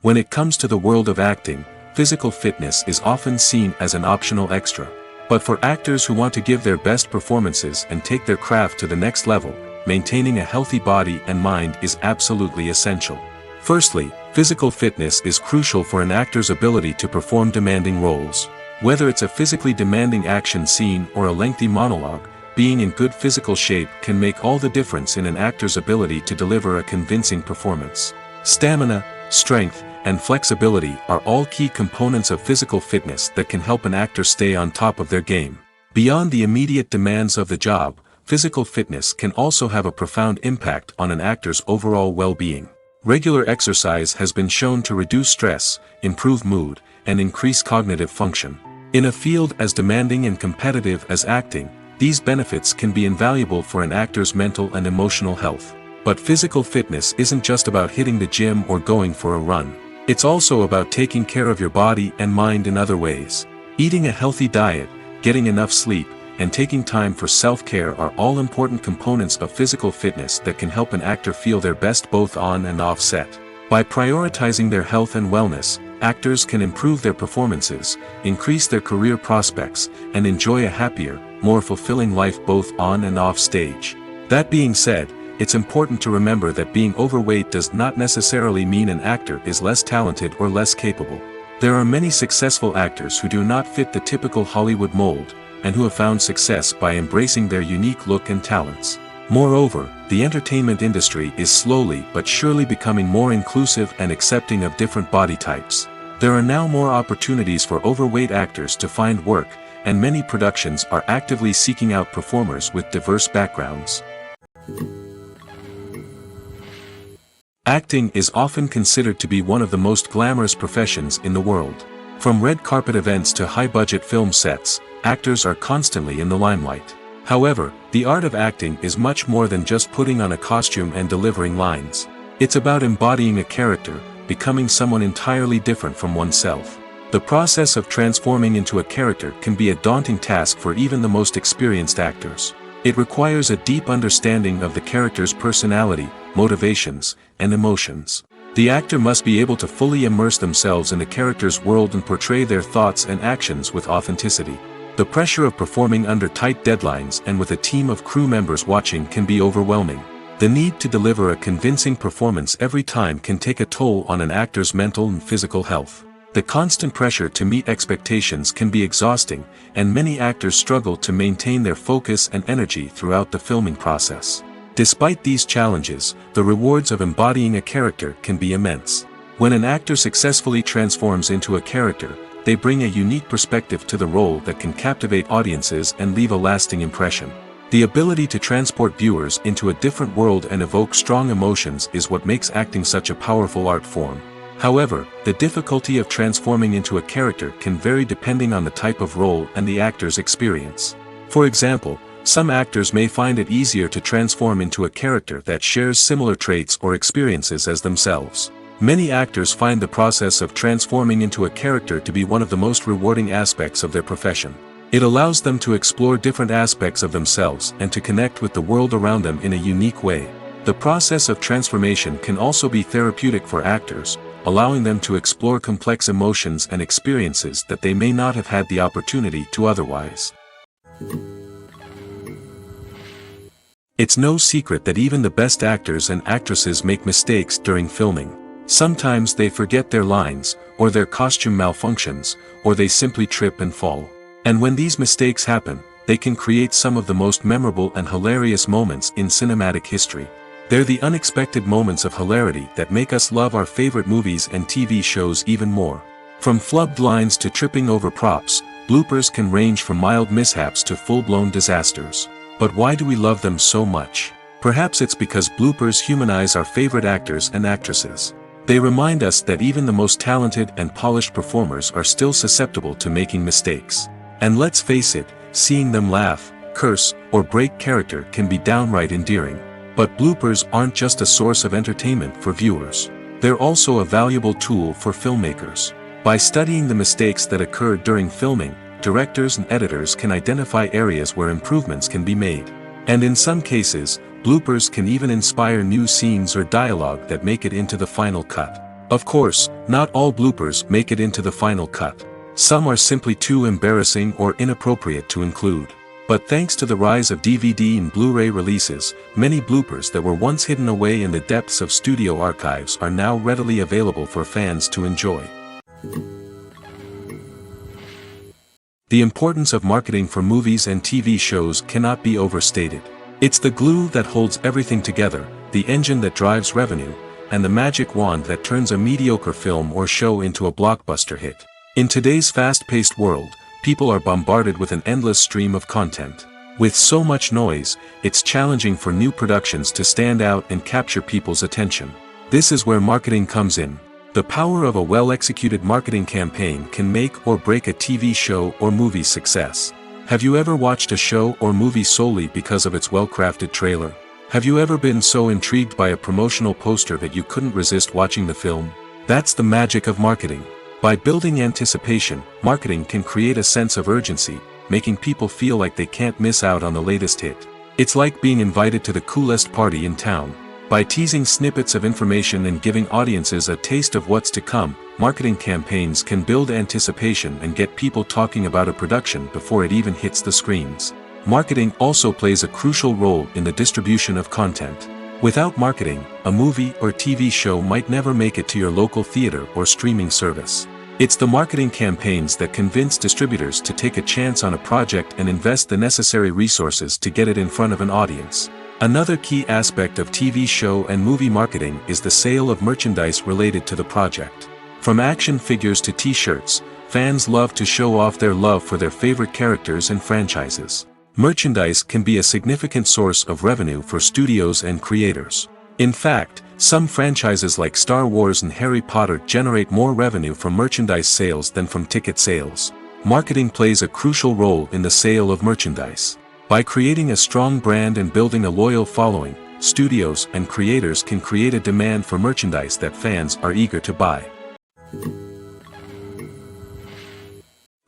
When it comes to the world of acting, physical fitness is often seen as an optional extra. But for actors who want to give their best performances and take their craft to the next level, maintaining a healthy body and mind is absolutely essential. Firstly, physical fitness is crucial for an actor's ability to perform demanding roles. Whether it's a physically demanding action scene or a lengthy monologue, being in good physical shape can make all the difference in an actor's ability to deliver a convincing performance. Stamina, strength, and flexibility are all key components of physical fitness that can help an actor stay on top of their game. Beyond the immediate demands of the job, physical fitness can also have a profound impact on an actor's overall well-being. Regular exercise has been shown to reduce stress, improve mood, and increase cognitive function. In a field as demanding and competitive as acting, these benefits can be invaluable for an actor's mental and emotional health. But physical fitness isn't just about hitting the gym or going for a run. It's also about taking care of your body and mind in other ways. Eating a healthy diet, getting enough sleep, and taking time for self-care are all important components of physical fitness that can help an actor feel their best both on and off set. By prioritizing their health and wellness, actors can improve their performances, increase their career prospects, and enjoy a happier, more fulfilling life both on and off stage. That being said, it's important to remember that being overweight does not necessarily mean an actor is less talented or less capable. There are many successful actors who do not fit the typical Hollywood mold, and who have found success by embracing their unique look and talents. Moreover, the entertainment industry is slowly but surely becoming more inclusive and accepting of different body types. There are now more opportunities for overweight actors to find work, and many productions are actively seeking out performers with diverse backgrounds. Acting is often considered to be one of the most glamorous professions in the world. From red carpet events to high-budget film sets, actors are constantly in the limelight. However, the art of acting is much more than just putting on a costume and delivering lines. It's about embodying a character, becoming someone entirely different from oneself. The process of transforming into a character can be a daunting task for even the most experienced actors. It requires a deep understanding of the character's personality, motivations, and emotions. The actor must be able to fully immerse themselves in the character's world and portray their thoughts and actions with authenticity. The pressure of performing under tight deadlines and with a team of crew members watching can be overwhelming. The need to deliver a convincing performance every time can take a toll on an actor's mental and physical health. The constant pressure to meet expectations can be exhausting, and many actors struggle to maintain their focus and energy throughout the filming process. Despite these challenges, the rewards of embodying a character can be immense. When an actor successfully transforms into a character, they bring a unique perspective to the role that can captivate audiences and leave a lasting impression. The ability to transport viewers into a different world and evoke strong emotions is what makes acting such a powerful art form. However, the difficulty of transforming into a character can vary depending on the type of role and the actor's experience. For example, some actors may find it easier to transform into a character that shares similar traits or experiences as themselves. Many actors find the process of transforming into a character to be one of the most rewarding aspects of their profession. It allows them to explore different aspects of themselves and to connect with the world around them in a unique way. The process of transformation can also be therapeutic for actors, allowing them to explore complex emotions and experiences that they may not have had the opportunity to otherwise. It's no secret that even the best actors and actresses make mistakes during filming. Sometimes they forget their lines, or their costume malfunctions, or they simply trip and fall. And when these mistakes happen, they can create some of the most memorable and hilarious moments in cinematic history. They're the unexpected moments of hilarity that make us love our favorite movies and TV shows even more. From flubbed lines to tripping over props, bloopers can range from mild mishaps to full-blown disasters. But why do we love them so much? Perhaps it's because bloopers humanize our favorite actors and actresses. They remind us that even the most talented and polished performers are still susceptible to making mistakes. And let's face it, seeing them laugh, curse, or break character can be downright endearing. But bloopers aren't just a source of entertainment for viewers. They're also a valuable tool for filmmakers. By studying the mistakes that occurred during filming, directors and editors can identify areas where improvements can be made. And in some cases, bloopers can even inspire new scenes or dialogue that make it into the final cut. Of course, not all bloopers make it into the final cut. Some are simply too embarrassing or inappropriate to include. But thanks to the rise of DVD and Blu-ray releases, many bloopers that were once hidden away in the depths of studio archives are now readily available for fans to enjoy. The importance of marketing for movies and TV shows cannot be overstated. It's the glue that holds everything together, the engine that drives revenue, and the magic wand that turns a mediocre film or show into a blockbuster hit. In today's fast-paced world, people are bombarded with an endless stream of content. With so much noise, it's challenging for new productions to stand out and capture people's attention. This is where marketing comes in. The power of a well-executed marketing campaign can make or break a TV show or movie's success. Have you ever watched a show or movie solely because of its well-crafted trailer? Have you ever been so intrigued by a promotional poster that you couldn't resist watching the film? That's the magic of marketing. By building anticipation, marketing can create a sense of urgency, making people feel like they can't miss out on the latest hit. It's like being invited to the coolest party in town. By teasing snippets of information and giving audiences a taste of what's to come, marketing campaigns can build anticipation and get people talking about a production before it even hits the screens. Marketing also plays a crucial role in the distribution of content. Without marketing, a movie or TV show might never make it to your local theater or streaming service. It's the marketing campaigns that convince distributors to take a chance on a project and invest the necessary resources to get it in front of an audience. Another key aspect of TV show and movie marketing is the sale of merchandise related to the project. From action figures to t-shirts, fans love to show off their love for their favorite characters and franchises. Merchandise can be a significant source of revenue for studios and creators. In fact, some franchises like Star Wars and Harry Potter generate more revenue from merchandise sales than from ticket sales. Marketing plays a crucial role in the sale of merchandise. By creating a strong brand and building a loyal following, studios and creators can create a demand for merchandise that fans are eager to buy.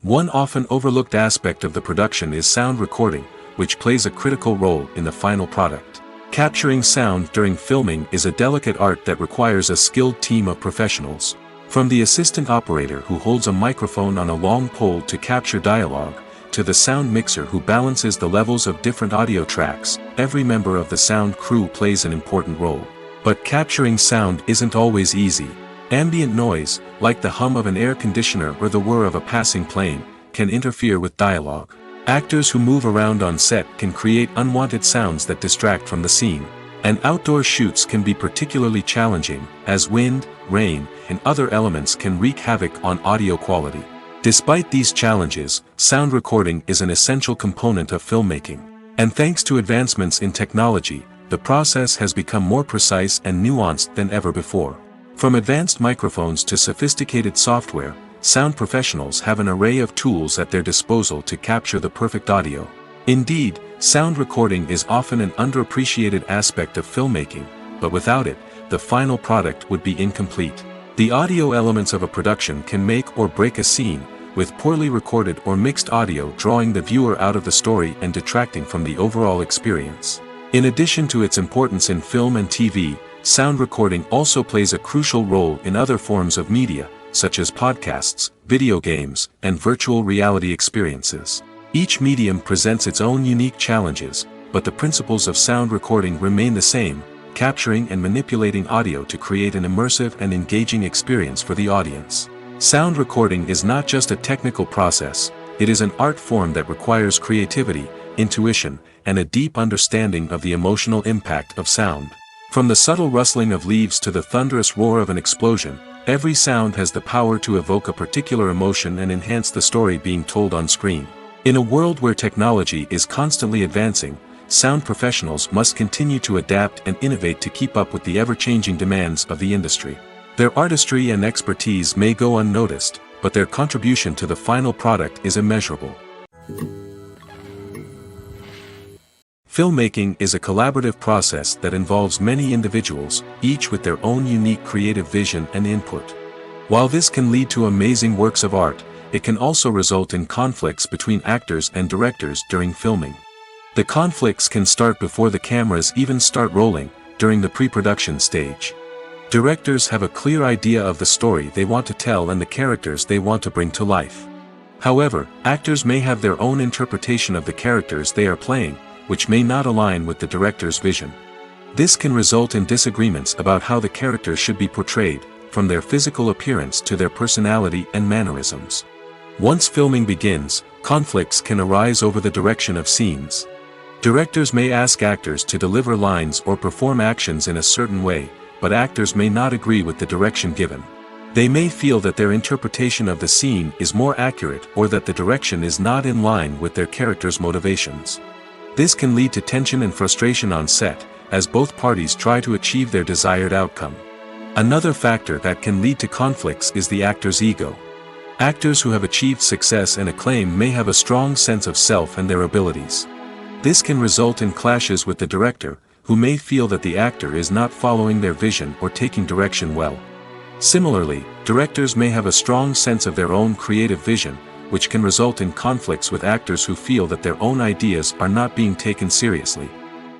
One often overlooked aspect of the production is sound recording, which plays a critical role in the final product. Capturing sound during filming is a delicate art that requires a skilled team of professionals. From the assistant operator who holds a microphone on a long pole to capture dialogue, to the sound mixer who balances the levels of different audio tracks, every member of the sound crew plays an important role. But capturing sound isn't always easy. Ambient noise, like the hum of an air conditioner or the whir of a passing plane, can interfere with dialogue. Actors who move around on set can create unwanted sounds that distract from the scene. And outdoor shoots can be particularly challenging, as wind, rain, and other elements can wreak havoc on audio quality. Despite these challenges, sound recording is an essential component of filmmaking. And thanks to advancements in technology, the process has become more precise and nuanced than ever before. From advanced microphones to sophisticated software, sound professionals have an array of tools at their disposal to capture the perfect audio. Indeed, sound recording is often an underappreciated aspect of filmmaking, but without it, the final product would be incomplete. The audio elements of a production can make or break a scene, with poorly recorded or mixed audio drawing the viewer out of the story and detracting from the overall experience. In addition to its importance in film and TV, sound recording also plays a crucial role in other forms of media, such as podcasts, video games, and virtual reality experiences. Each medium presents its own unique challenges, but the principles of sound recording remain the same, capturing and manipulating audio to create an immersive and engaging experience for the audience. Sound recording is not just a technical process, it is an art form that requires creativity, intuition, and a deep understanding of the emotional impact of sound. From the subtle rustling of leaves to the thunderous roar of an explosion, every sound has the power to evoke a particular emotion and enhance the story being told on screen. In a world where technology is constantly advancing, sound professionals must continue to adapt and innovate to keep up with the ever-changing demands of the industry. Their artistry and expertise may go unnoticed, but their contribution to the final product is immeasurable. Filmmaking is a collaborative process that involves many individuals, each with their own unique creative vision and input. While this can lead to amazing works of art, it can also result in conflicts between actors and directors during filming. The conflicts can start before the cameras even start rolling, during the pre-production stage. Directors have a clear idea of the story they want to tell and the characters they want to bring to life. However, actors may have their own interpretation of the characters they are playing, which may not align with the director's vision. This can result in disagreements about how the characters should be portrayed, from their physical appearance to their personality and mannerisms. Once filming begins, conflicts can arise over the direction of scenes. Directors may ask actors to deliver lines or perform actions in a certain way, but actors may not agree with the direction given. They may feel that their interpretation of the scene is more accurate or that the direction is not in line with their character's motivations. This can lead to tension and frustration on set, as both parties try to achieve their desired outcome. Another factor that can lead to conflicts is the actor's ego. Actors who have achieved success and acclaim may have a strong sense of self and their abilities. This can result in clashes with the director, who may feel that the actor is not following their vision or taking direction well. Similarly, directors may have a strong sense of their own creative vision, which can result in conflicts with actors who feel that their own ideas are not being taken seriously.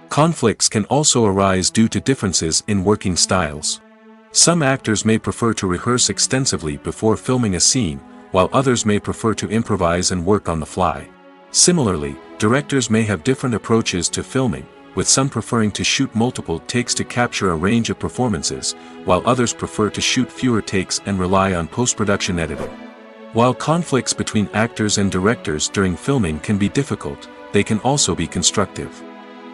Conflicts can also arise due to differences in working styles. Some actors may prefer to rehearse extensively before filming a scene, while others may prefer to improvise and work on the fly. Similarly, directors may have different approaches to filming, with some preferring to shoot multiple takes to capture a range of performances, while others prefer to shoot fewer takes and rely on post-production editing. While conflicts between actors and directors during filming can be difficult, they can also be constructive.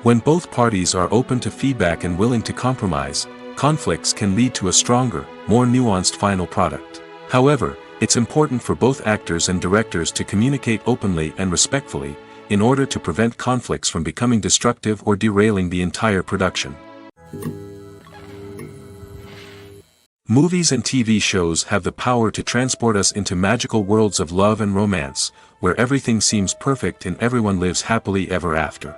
When both parties are open to feedback and willing to compromise, conflicts can lead to a stronger, more nuanced final product. However, it's important for both actors and directors to communicate openly and respectfully, in order to prevent conflicts from becoming destructive or derailing the entire production. Movies and TV shows have the power to transport us into magical worlds of love and romance, where everything seems perfect and everyone lives happily ever after.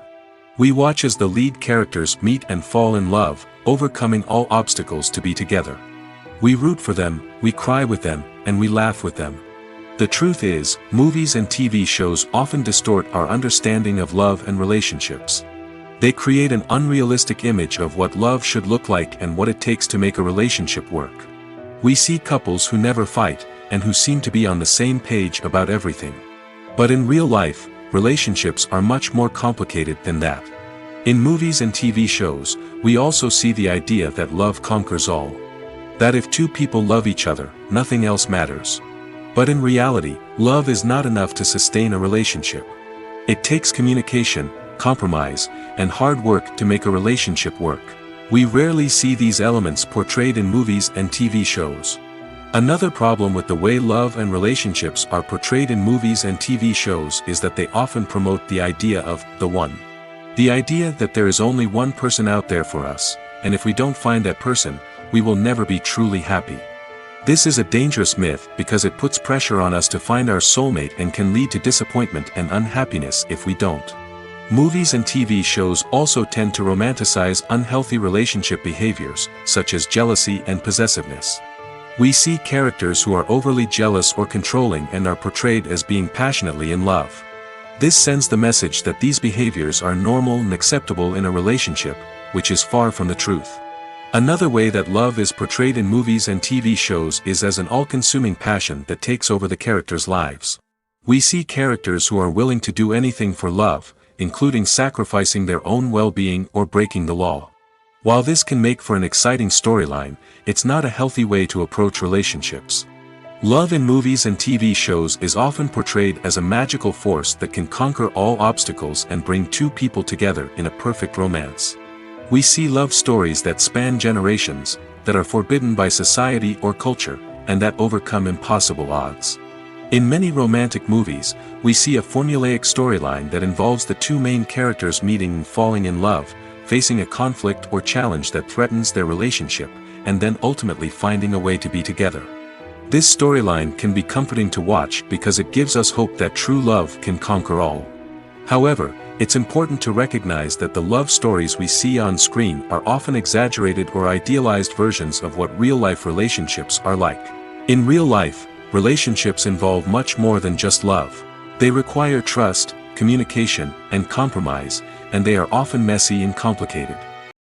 We watch as the lead characters meet and fall in love, overcoming all obstacles to be together. We root for them, we cry with them, and we laugh with them. The truth is, movies and TV shows often distort our understanding of love and relationships. They create an unrealistic image of what love should look like and what it takes to make a relationship work. We see couples who never fight, and who seem to be on the same page about everything. But in real life, relationships are much more complicated than that. In movies and TV shows, we also see the idea that love conquers all. That if two people love each other, nothing else matters. But in reality, love is not enough to sustain a relationship. It takes communication, compromise, and hard work to make a relationship work. We rarely see these elements portrayed in movies and TV shows. Another problem with the way love and relationships are portrayed in movies and TV shows is that they often promote the idea of the one. The idea that there is only one person out there for us, and if we don't find that person, we will never be truly happy. This is a dangerous myth because it puts pressure on us to find our soulmate and can lead to disappointment and unhappiness if we don't. Movies and TV shows also tend to romanticize unhealthy relationship behaviors, such as jealousy and possessiveness. We see characters who are overly jealous or controlling and are portrayed as being passionately in love. This sends the message that these behaviors are normal and acceptable in a relationship, which is far from the truth. Another way that love is portrayed in movies and TV shows is as an all-consuming passion that takes over the characters' lives. We see characters who are willing to do anything for love, including sacrificing their own well-being or breaking the law. While this can make for an exciting storyline, it's not a healthy way to approach relationships. Love in movies and TV shows is often portrayed as a magical force that can conquer all obstacles and bring two people together in a perfect romance. We see love stories that span generations, that are forbidden by society or culture, and that overcome impossible odds. In many romantic movies, we see a formulaic storyline that involves the two main characters meeting and falling in love, facing a conflict or challenge that threatens their relationship, and then ultimately finding a way to be together. This storyline can be comforting to watch because it gives us hope that true love can conquer all. However, it's important to recognize that the love stories we see on screen are often exaggerated or idealized versions of what real-life relationships are like. In real life, relationships involve much more than just love. They require trust, communication, and compromise, and they are often messy and complicated.